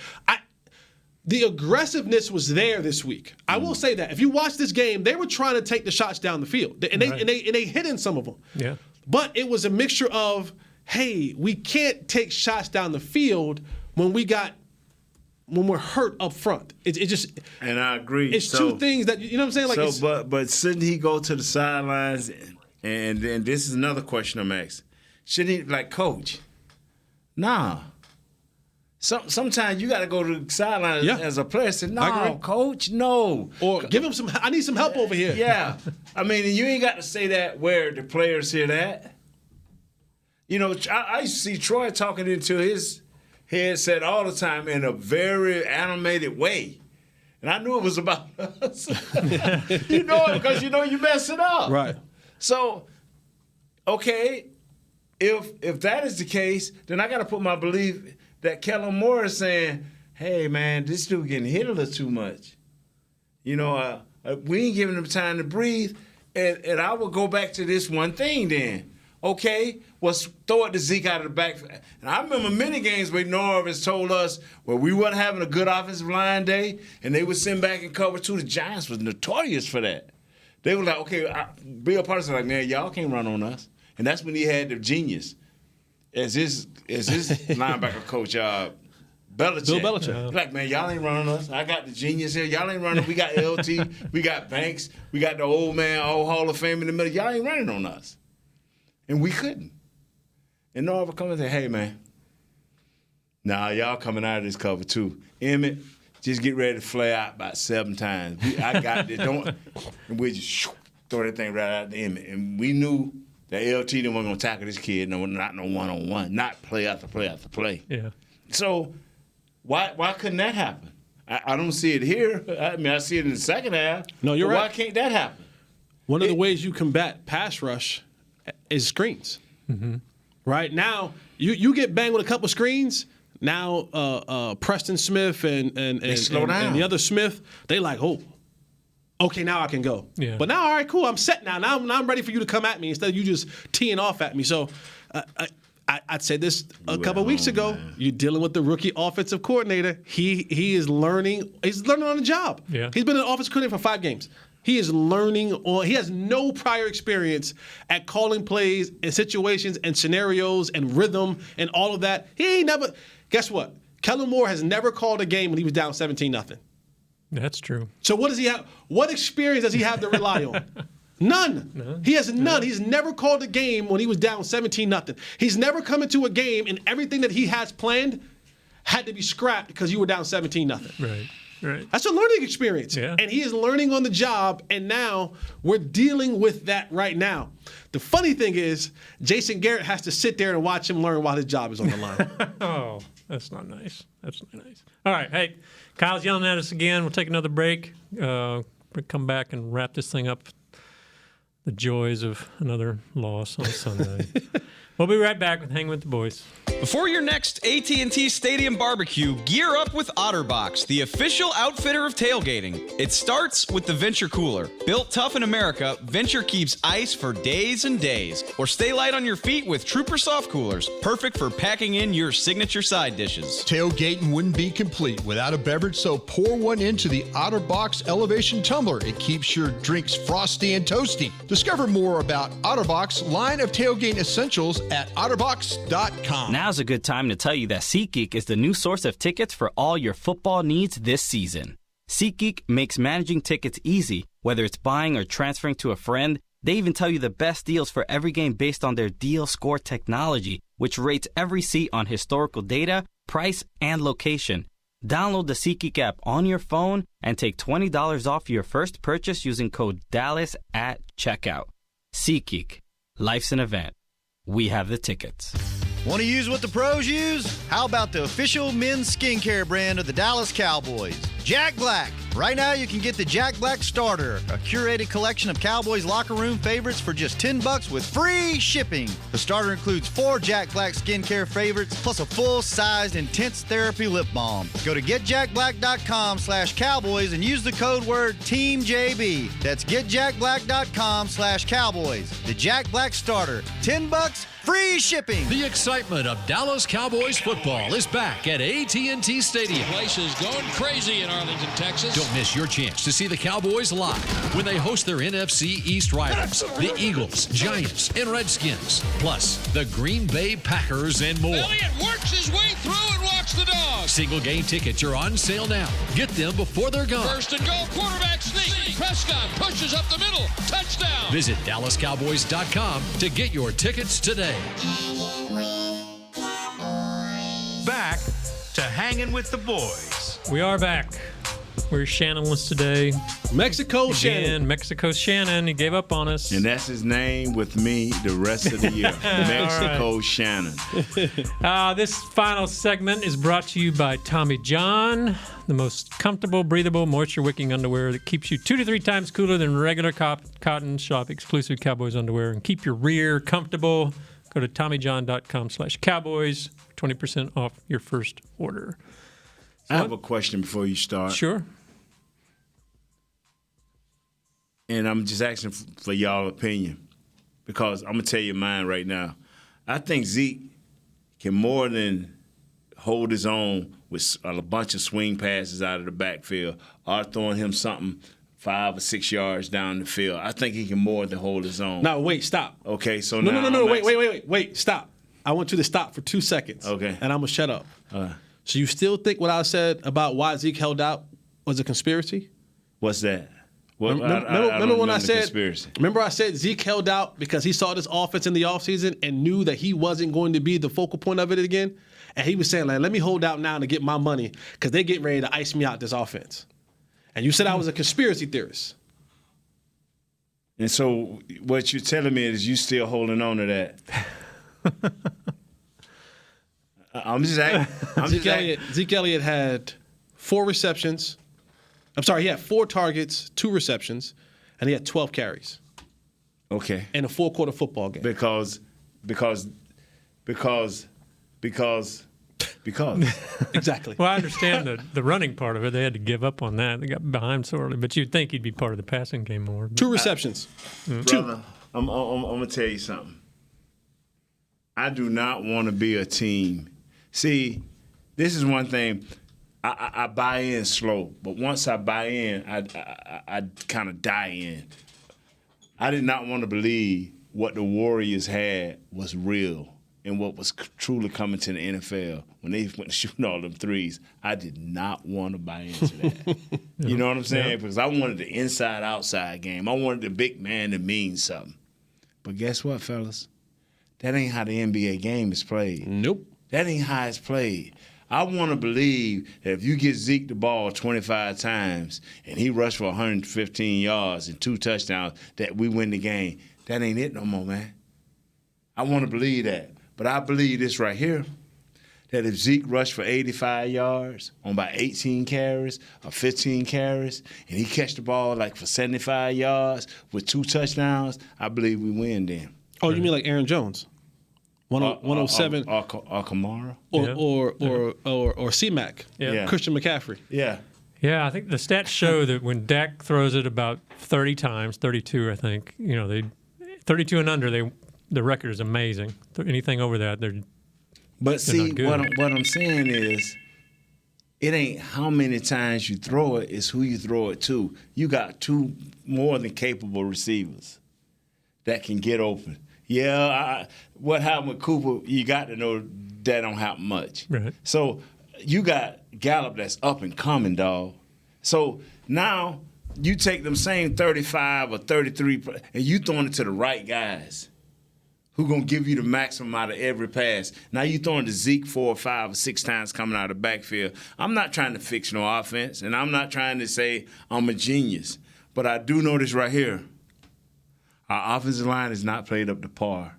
the aggressiveness was there this week. I will say that if you watch this game, they were trying to take the shots down the field, and they hit in some of them. Yeah, but it was a mixture of, hey, we can't take shots down the field when we're hurt up front. It just, and I agree. It's two things that, you know what I'm saying? Like, but shouldn't he go to the sidelines? And then this is another question I'm asking. Should he, like, coach? Nah. Sometimes you got to go to the sidelines as a player and say, no, coach, no. Or give him I need some help over here. Yeah. I mean, you ain't got to say that where the players hear that. You know, I used to see Troy talking into his headset all the time in a very animated way. And I knew it was about us. You know it because you mess it up. Right. So, okay, if that is the case, then I got to put my belief that Kellen Moore is saying, hey, man, this dude getting hit a little too much. You know, we ain't giving him time to breathe. And I would go back to this one thing then. Okay, well, throw it to Zeke out of the back. And I remember many games where Norv has told us where we weren't having a good offensive line day, and they would send back and cover two. The Giants was notorious for that. They were like, okay, Bill Parcells was like, man, y'all can't run on us. And that's when he had the genius as his linebacker coach, Belichick. Bill Belichick. Like, man, y'all ain't running us. I got the genius here. Y'all ain't running. We got LT. We got Banks. We got the old man, old Hall of Fame in the middle. Y'all ain't running on us. And we couldn't. And Norv would come and say, hey, man, y'all coming out of this cover too. Emmett, just get ready to flare out about 7 times. I got this. And we just throw that thing right out to Emmett. And we knew that LT didn't want to tackle this kid, not no one-on-one, not play after play after play. Yeah. So why couldn't that happen? I don't see it here. I mean, I see it in the second half. No, you're right. Why can't that happen? One of the ways you combat pass rush is screens. Mm-hmm. Right now, you get banged with a couple screens. Now, Preston Smith and the other Smith, they like, okay, now I can go. Yeah. But now, all right, cool, I'm set now. Now I'm ready for you to come at me instead of you just teeing off at me. So I'd said this a couple of weeks ago. Man. You're dealing with the rookie offensive coordinator. He is learning. He's learning on the job. Yeah. He's been an offensive coordinator for 5 games. He is learning he has no prior experience at calling plays and situations and scenarios and rhythm and all of that. He ain't never, guess what? Kellen Moore has never called a game when he was down 17-0. That's true. So what does he have? What experience does he have to rely on? None. No. He has none. No. He's never called a game when he was down 17-0. He's never come into a game and everything that he has planned had to be scrapped because you were down 17-0. Right. Right. That's a learning experience. Yeah. And he is learning on the job, and now we're dealing with that right now. The funny thing is, Jason Garrett has to sit there and watch him learn while his job is on the line. That's not nice. That's not nice. All right. Hey, Kyle's yelling at us again. We'll take another break. We'll come back and wrap this thing up. The joys of another loss on Sunday. We'll be right back with Hangin with the Boys. Before your next AT&T Stadium barbecue, gear up with OtterBox, the official outfitter of tailgating. It starts with the Venture Cooler. Built tough in America, Venture keeps ice for days and days. Or stay light on your feet with Trooper Soft Coolers, perfect for packing in your signature side dishes. Tailgating wouldn't be complete without a beverage, so pour one into the OtterBox Elevation Tumbler. It keeps your drinks frosty and toasty. Discover more about OtterBox line of tailgate essentials at otterbox.com. Now's a good time to tell you that SeatGeek is the new source of tickets for all your football needs this season. SeatGeek makes managing tickets easy, whether it's buying or transferring to a friend. They even tell you the best deals for every game based on their deal score technology, which rates every seat on historical data, price, and location. Download the SeatGeek app on your phone and take $20 off your first purchase using code DALLAS at checkout. SeatGeek. Life's an event. We have the tickets. Want to use what the pros use? How about the official men's skincare brand of the Dallas Cowboys, Jack Black? Right now, you can get the Jack Black Starter, a curated collection of Cowboys locker room favorites for just $10 with free shipping. The starter includes 4 Jack Black skincare favorites, plus a full-sized intense therapy lip balm. Go to getjackblack.com/Cowboys and use the code word TEAMJB. That's getjackblack.com/Cowboys. The Jack Black Starter, $10, free shipping. The excitement of Dallas Cowboys football is back at AT&T Stadium. The place is going crazy in Arlington, Texas. Don't miss your chance to see the Cowboys live when they host their NFC East rivals, the Eagles, Giants, and Redskins, plus the Green Bay Packers and more. Elliott works his way through and walks the dog. Single game tickets are on sale now. Get them before they're gone. First and goal, quarterback sneak. Prescott pushes up the middle. Touchdown. Visit DallasCowboys.com to get your tickets today. Back to Hangin' with the Boys. We are back. Where's Shannon was today? Mexico Shannon. Mexico Shannon. He gave up on us. And that's his name with me the rest of the year. Mexico Shannon. This final segment is brought to you by Tommy John, the most comfortable, breathable, moisture-wicking underwear that keeps you 2 to 3 times cooler than regular cotton. Shop exclusive Cowboys underwear and keep your rear comfortable. Go to TommyJohn.com/Cowboys. 20% off your first order. I have a question before you start. Sure. And I'm just asking for y'all opinion because I'm going to tell you mine right now. I think Zeke can more than hold his own with a bunch of swing passes out of the backfield or throwing him something 5 or 6 yards down the field. I think he can more than hold his own. No, wait, stop. Okay, so No, wait, stop. I want you to stop for 2 seconds. Okay. And I'm going to shut up. So you still think what I said about why Zeke held out was a conspiracy? What's that? Remember when I said conspiracy. Remember I said Zeke held out because he saw this offense in the offseason and knew that he wasn't going to be the focal point of it again? And he was saying, like, let me hold out now to get my money because they're getting ready to ice me out this offense. And you said I was a conspiracy theorist. And so what you're telling me is you still holding on to that. Zeke Elliott had 4 receptions. I'm sorry, he had 4 targets, 2 receptions, and he had 12 carries. Okay. In a 4-quarter football game. Because. Exactly. Well, I understand the running part of it. They had to give up on that. They got behind so early. But you'd think he'd be part of the passing game more. 2 receptions. Brother, I'm going to tell you something. I do not want to be a team. See, this is one thing. I buy in slow, but once I buy in, I kind of die in. I did not want to believe what the Warriors had was real and what was truly coming to the NFL when they went shooting all them threes. I did not want to buy into that. You know what I'm saying? Because I wanted the inside-outside game. I wanted the big man to mean something. But guess what, fellas? That ain't how the NBA game is played. Nope. That ain't how it's played. I want to believe that if you get Zeke the ball 25 times and he rushed for 115 yards and 2 touchdowns, that we win the game. That ain't it no more, man. I want to believe that. But I believe this right here, that if Zeke rushed for 85 yards on about 18 carries or 15 carries, and he catch the ball like for 75 yards with 2 touchdowns, I believe we win then. Oh, you mean like Aaron Jones? 107 or Kamara or C-Mac, Christian McCaffrey. Yeah. Yeah, I think the stats show that when Dak throws it about 30 times, 32, I think, 32 and under, the record is amazing. Anything over that, they're But see, not good. what I'm saying is, it ain't how many times you throw it, it's who you throw it to. You got 2 more than capable receivers that can get open. Yeah, what happened with Cooper, you got to know that don't happen much. Right. So you got Gallup that's up and coming, dog. So now you take them same 35 or 33 and you throwing it to the right guys who going to give you the maximum out of every pass. Now you throwing to Zeke 4 or 5 or 6 times coming out of the backfield. I'm not trying to fix no offense, and I'm not trying to say I'm a genius. But I do know this right here. Our offensive line has not played up to par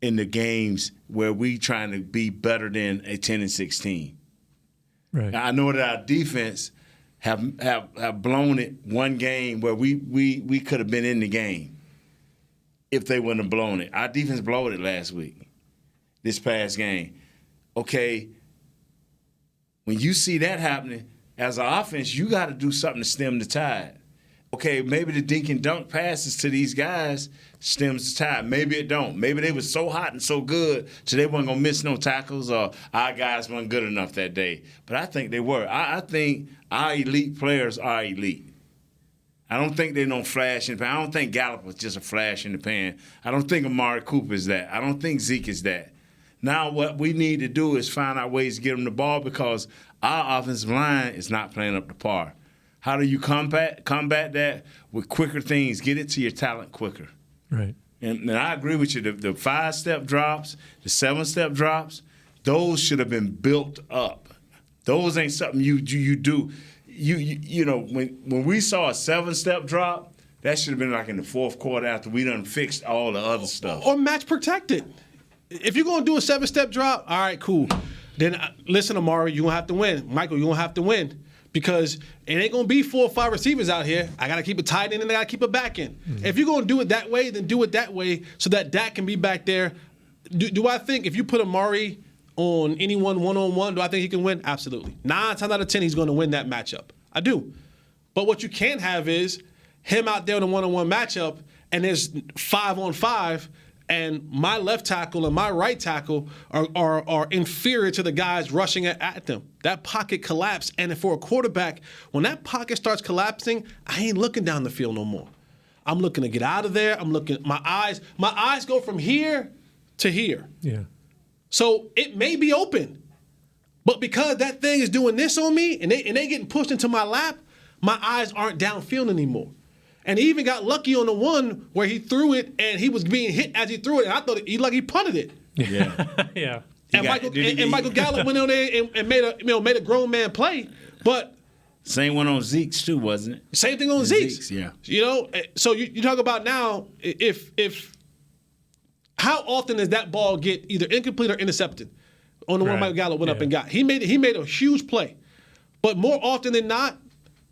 in the games where we trying to be better than a 10-16. Right. Now, I know that our defense have blown it one game where we could have been in the game if they wouldn't have blown it. Our defense blew it last week, this past game. Okay, when you see that happening, as an offense, you got to do something to stem the tide. Okay, maybe the dink and dunk passes to these guys stems the tide. Maybe it don't. Maybe they were so hot and so good so they weren't going to miss no tackles or our guys weren't good enough that day. But I think they were. I think our elite players are elite. I don't think they're no flash in the pan. I don't think Gallup was just a flash in the pan. I don't think Amari Cooper is that. I don't think Zeke is that. Now what we need to do is find out ways to get them the ball because our offensive line is not playing up to par. How do you combat that? With quicker things. Get it to your talent quicker. Right. And I agree with you. The 5-step drops, the 7-step drops, those should have been built up. Those ain't something you do. You know, when we saw a 7-step drop, that should have been like in the 4th quarter after we done fixed all the other stuff. Or match protected. If you're going to do a 7-step drop, all right, cool. Then listen, Amari, you're going to have to win. Michael, you're going to have to win. Because it ain't going to be 4 or 5 receivers out here. I got to keep it tight end and I got to keep it back in. Mm-hmm. If you're going to do it that way, then do it that way so that Dak can be back there. Do I think if you put Amari on anyone one-on-one, do I think he can win? Absolutely. 9 times out of 10, he's going to win that matchup. I do. But what you can't have is him out there in a one-on-one matchup and there's 5-on-5 and my left tackle and my right tackle are inferior to the guys rushing at them. That pocket collapsed, and for a quarterback, when that pocket starts collapsing, I ain't looking down the field no more. I'm looking to get out of there. I'm looking. My eyes go from here to here. Yeah. So it may be open, but because that thing is doing this on me, and they getting pushed into my lap, my eyes aren't downfield anymore. And he even got lucky on the one where he threw it and he was being hit as he threw it. And I thought he punted it. Yeah. Yeah. And Michael Gallup went on there and made a grown man play. But same one on Zeke's too, wasn't it? Same thing on Zeke's. Yeah. You know, so you talk about now if how often does that ball get either incomplete or intercepted on the one Michael Gallup went up and got? He made a huge play. But more often than not,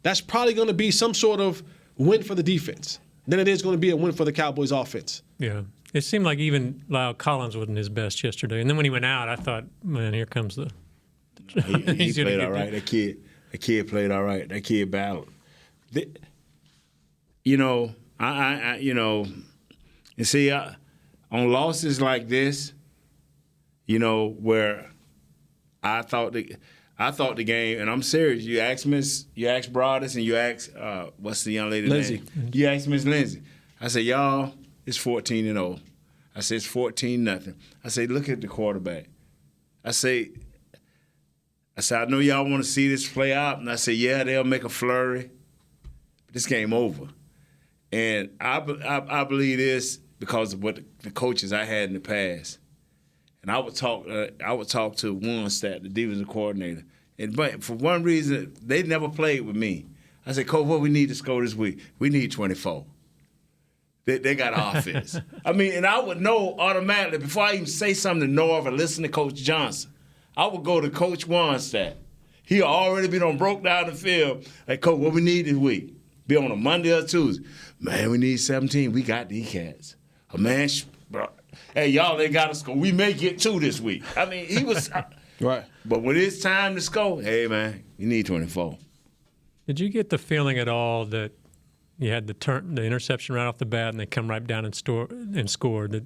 that's probably going to be some sort of win for the defense than it is going to be a win for the Cowboys offense. Yeah. It seemed like even Lyle Collins wasn't his best yesterday. And then when he went out, I thought, man, here comes the he played all right. That kid played all right. That kid battled. You know, and see, on losses like this, you know, where I thought the game, and I'm serious. You asked Broadus, and you asked what's the young lady's Lindsay. name? You asked Miss Lindsay. I said, y'all, it's 14-0. I said it's 14-0. I said, look at the quarterback. I said, I know y'all want to see this play out, and I said, yeah, they'll make a flurry. But this game over, and I believe this because of what the coaches I had in the past. And I would talk to Wannstedt, the defensive coordinator. But for one reason, they never played with me. I said, Coach, what we need to score this week? We need 24. They got offense. I mean, and I would know automatically before I even say something to Norv or listen to Coach Johnson. I would go to Coach Wanstatt. He already been broke down the field. Like, Coach, what we need this week? Be on a Monday or Tuesday. Man, we need 17. We got these cats. Man, bro. Hey, y'all, they got to score. We may get 2 this week. I mean, he was right. But when it's time to score, hey, man, you need 24. Did you get the feeling at all that you had the interception right off the bat and they come right down and score? That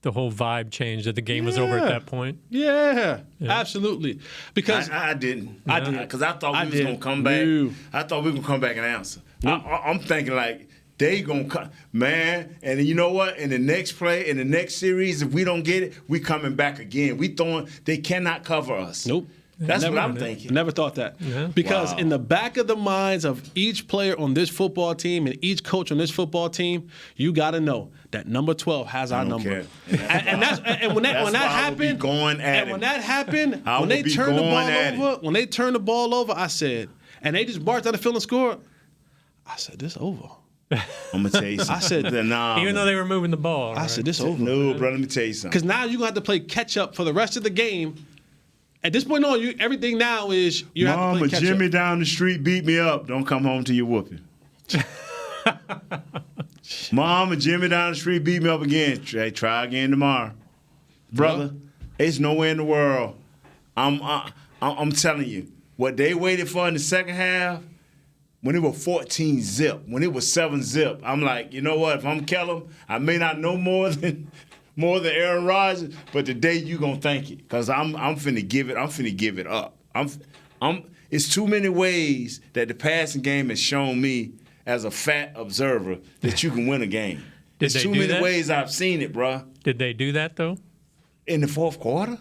the whole vibe changed, that the game was over at that point? Yeah, absolutely. Because I didn't. Because I thought we was going to come back. I thought we were going to come back and answer. I'm thinking like, they going to come. Man, and you know what? In the next play, in the next series, if we don't get it, we coming back again. They cannot cover us. Nope. That's what I'm thinking. Never thought that. Yeah. Because in the back of the minds of each player on this football team and each coach on this football team, you got to know that number 12 has our number. And when that happened, when they turned the ball over, I said, and they just marched down the field and scored, I said, this over. I'm going to tell you something. I said, nah, even though they were moving the ball. I said, this over. No, bro, let me tell you something. Because now you're going to have to play catch up for the rest of the game. At this point on, everything now is you have to play catch up. Jimmy down the street beat me up. Don't come home till you're whooping. Mama, Jimmy down the street beat me up again. Hey, try again tomorrow. Brother, it's nowhere in the world. I'm telling you, what they waited for in the second half, when it was 14-0, when it was 7-0, I'm like, you know what? If I'm Kellum, I may not know more than Aaron Rodgers, but today you gonna thank it, cause I'm finna give it up. It's too many ways that the passing game has shown me as a fat observer that you can win a game. There's too many ways I've seen it, bruh. Did they do that though? In the fourth quarter?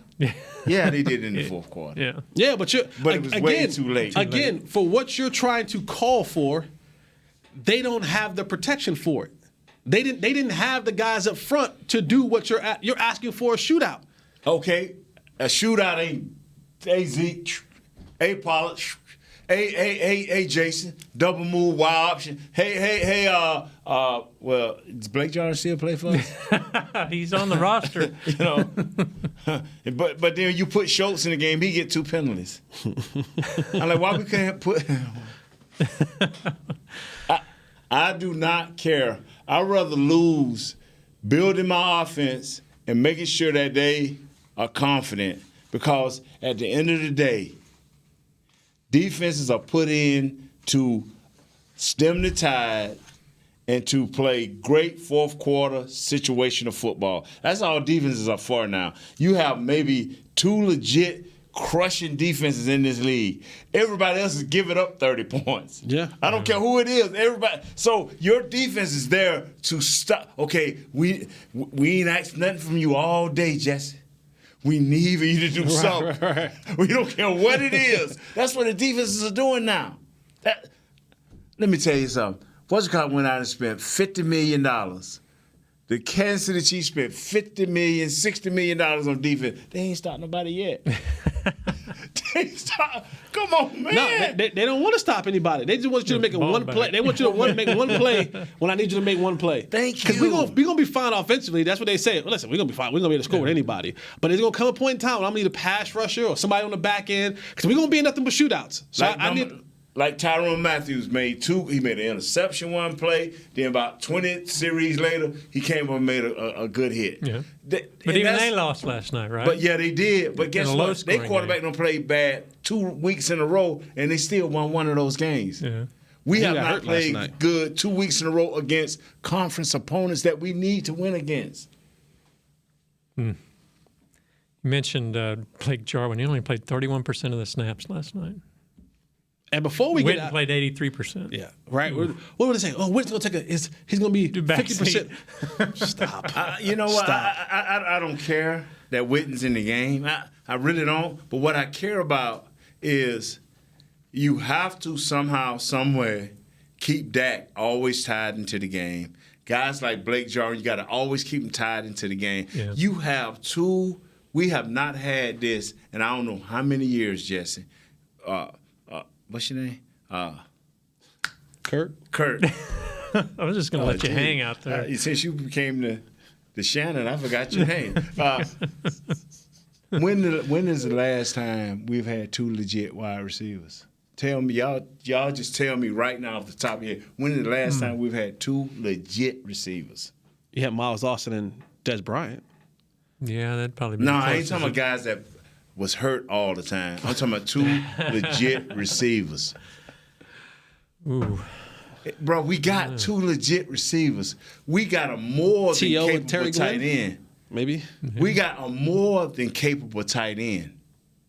Yeah, they did in the fourth quarter. Yeah, but it was way too late. Again, for what you're trying to call for, they don't have the protection for it. They didn't have the guys up front to do what you're asking for, a shootout. Okay, a shootout ain't Zeke, Pollard, Jason, double move, wild option. Well, does Blake Jarvis still play for us? He's on the roster. You know, but then you put Schultz in the game, he get 2 penalties. I'm like, why we can't put? I do not care. I'd rather lose building my offense and making sure that they are confident, because at the end of the day, defenses are put in to stem the tide and to play great fourth quarter situational football. That's all defenses are for now. You have maybe 2 legit crushing defenses in this league. Everybody else is giving up 30 points. Yeah. I don't care who it is. Everybody. So your defense is there to stop. Okay, we ain't asked nothing from you all day, Jesse. We need for you to do something. Right. We don't care what it is. That's what the defenses are doing now. Let me tell you something. What's-it-called went out and spent $50 million. The Kansas City Chiefs spent $50 million, $60 million on defense. They ain't stopped nobody yet. They ain't stopped. Come on, man. No, they don't want to stop anybody. They just want you to make one play. They want you to make one play when I need you to make one play. Thank you. Because we're going to be fine offensively. That's what they say. Well, listen, we're going to be fine. We're going to be able to score with anybody. But there's going to come a point in time when I'm going to need a pass rusher or somebody on the back end, because we're going to be in nothing but shootouts. So I need... Like Tyrann Mathieu made 2. He made an interception one play. Then about 20 series later, he came up and made a good hit. Yeah. But even they lost last night, right? But yeah, they did. But guess what? Their quarterback don't play bad 2 weeks in a row, and they still won one of those games. Yeah. We have not played good 2 weeks in a row against conference opponents that we need to win against. You mentioned Blake Jarwin. He only played 31% of the snaps last night. And before we Witten played 83%. Yeah, right. What would I say? Oh, Witten's going to take he's going to be 50%. Stop. You know what? I don't care that Witten's in the game. I really don't. But what I care about is you have to somehow, somewhere, keep Dak always tied into the game. Guys like Blake Jarwin, you got to always keep them tied into the game. Yeah. You have 2. We have not had this, and I don't know how many years, Jesse. What's your name? Kurt. I was just going to let you hang out there. Since you became the Shannon, I forgot your name. When is the last time we've had 2 legit wide receivers? Tell me, y'all just tell me right now off the top of your head. When is the last time we've had 2 legit receivers? You had Miles Austin and Des Bryant. Yeah, that'd probably be. No, I ain't talking about guys that was hurt all the time. I'm talking about 2 legit receivers. Ooh. Bro, we got 2 legit receivers. We got a more than capable tight end. Maybe. Mm-hmm. We got a more than capable tight end.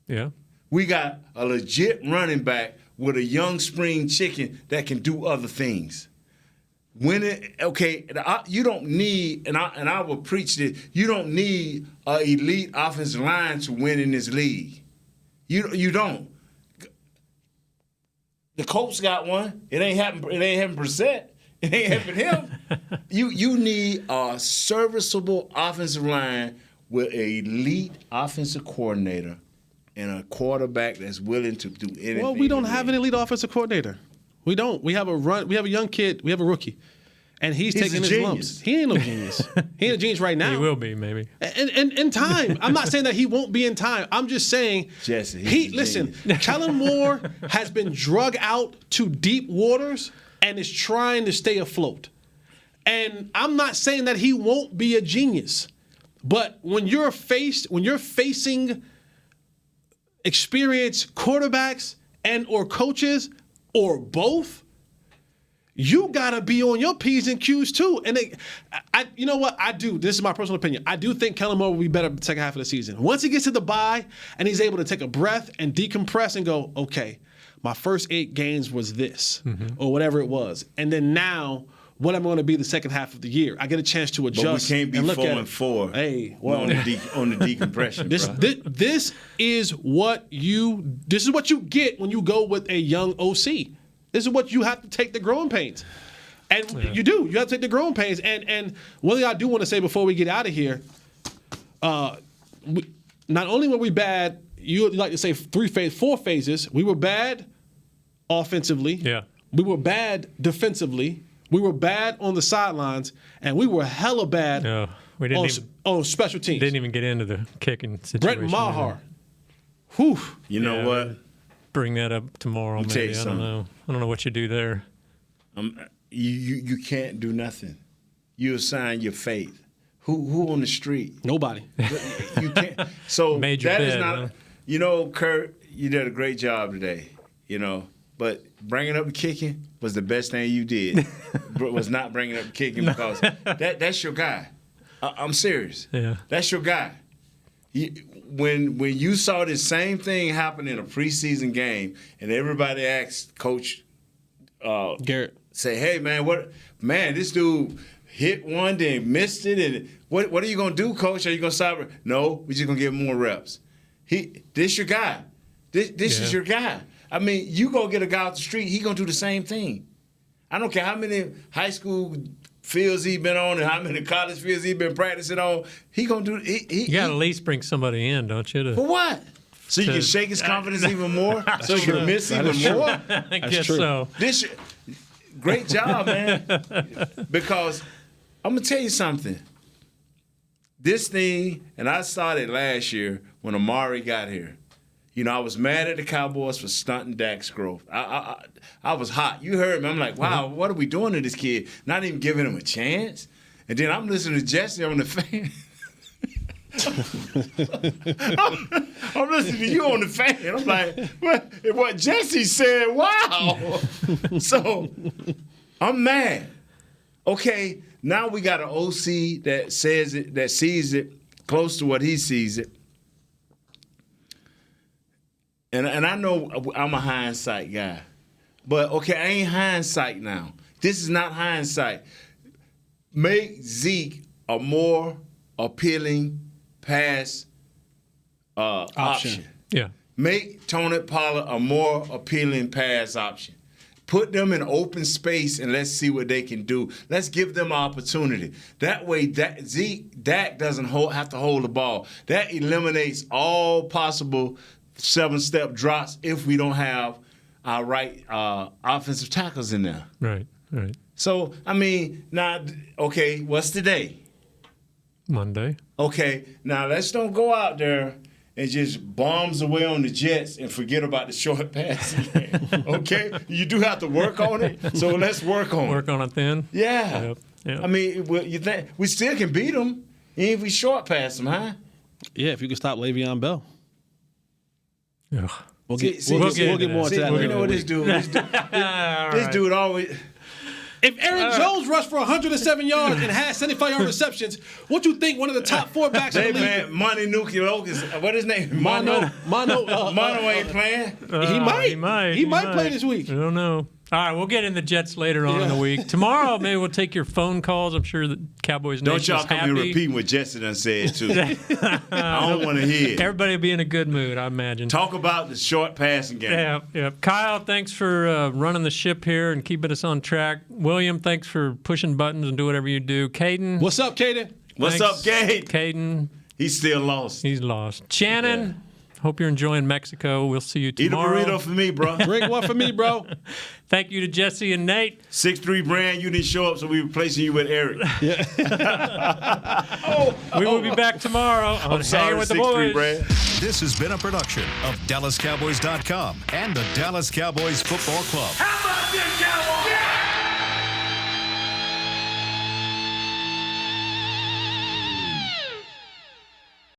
Yeah. We got a legit running back with a young spring chicken that can do other things. You don't need, and I will preach this, you don't need an elite offensive line to win in this league. You don't. The Colts got one. It ain't happened Brissett. It ain't happened him. You need a serviceable offensive line with an elite offensive coordinator and a quarterback that's willing to do anything. Well, we don't have an elite offensive coordinator. We don't. We have a young kid. We have a rookie. And he's taking his lumps. He ain't no genius. He ain't a genius right now. He will be, maybe. And in time. I'm not saying that he won't be in time. I'm just saying, Jessie, listen, Kellen Moore has been drug out to deep waters and is trying to stay afloat. And I'm not saying that he won't be a genius. But when you're facing experienced quarterbacks and or coaches or both, you gotta be on your P's and Q's too. And you know what? I do. This is my personal opinion. I do think Kellen Moore will be better the second half of the season. Once he gets to the bye and he's able to take a breath and decompress and go, okay, my first 8 games was this or whatever it was, and then now what I'm going to be the second half of the year. I get a chance to adjust. But we can't be 4-4. Hey, on the decompression. This is what you get when you go with a young OC. This is what you have to take the growing pains. And you do. You have to take the growing pains. And one thing I do want to say before we get out of here, not only were we bad, you like to say 4 phases. We were bad offensively. Yeah. We were bad defensively. We were bad on the sidelines. And we were hella bad we didn't on special teams. Didn't even get into the kicking situation. Brett Maher. Whew. You know what? Bring that up tomorrow, maybe. I don't know. I don't know what you do there. You can't do nothing. You assign your faith. Who on the street? Nobody. You can't. So Made your that bed, is not. huh? You know, Kurt, you did a great job today. You know, but bringing up the kicking was the best thing you did. Was not bringing up the kicking because that's your guy. I'm serious. Yeah. That's your guy. When you saw this same thing happen in a preseason game, and everybody asked Coach Garrett, say, "Hey man, this dude hit one, then missed it, and what are you gonna do, Coach? Are you gonna stop it? No, we're just gonna give him more reps. This your guy. This is your guy. I mean, you go get a guy off the street, he gonna do the same thing. I don't care how many high school fields he been on and how many college fields he been practicing on. He gonna do. You got to at least bring somebody in, don't you? For what? So you can shake his confidence even more. So you can miss even more. I guess so. Great job, man. Because I'm gonna tell you something. This thing, and I started last year when Amari got here. You know, I was mad at the Cowboys for stunting Dak's growth. I was hot. You heard me. I'm like, wow, what are we doing to this kid? Not even giving him a chance. And then I'm listening to Jessie on the fan. I'm listening to you on the fan. I'm like, what Jessie said, wow. So I'm mad. Okay, now we got an OC that says it, that sees it close to what he sees it. And I know I'm a hindsight guy. But, okay, I ain't hindsight now. This is not hindsight. Make Zeke a more appealing pass option. Yeah. Make Tony Pollard a more appealing pass option. Put them in open space and let's see what they can do. Let's give them an opportunity. That way, Dak doesn't have to hold the ball. That eliminates all possible 7-step drops if we don't have our right offensive tackles in there. Right. So, I mean, now, okay, what's today? Monday. Okay, now let's don't go out there and just bombs away on the Jets and forget about the short passing game. Okay? You do have to work on it, so let's work on it. Work on it then? Yeah. Yep. I mean, you think we still can beat them even if we short pass them, huh? Yeah, if you can stop Le'Veon Bell. Yeah. We'll get more into that. You know what this dude this dude always. If Aaron Jones rushed for 107 yards and had 75-yard receptions, what you think one of the top 4 backs in the league? Man, Monty Nukiok what his name? Mono ain't playing. He might play this week. I don't know. All right, we'll get in the Jets later on in the week. Tomorrow, maybe we'll take your phone calls. I'm sure the Cowboys Nation is happy. Don't y'all come here repeating what Jessie done said, too. I don't want to hear it. Everybody will be in a good mood, I imagine. Talk about the short passing game. Yeah. Kyle, thanks for running the ship here and keeping us on track. William, thanks for pushing buttons and do whatever you do. Caden. What's up, Caden? What's up, Cade? Caden. He's still lost. He's lost. Shannon. Hope you're enjoying Mexico. We'll see you tomorrow. Eat a burrito for me, bro. Drink one for me, bro. Thank you to Jessie and Nate. 6'3" Brand, you didn't show up, so we're replacing you with Eric. Yeah. We will be back tomorrow on Hangin' with the Boys. Brand. This has been a production of DallasCowboys.com and the Dallas Cowboys Football Club. How about this,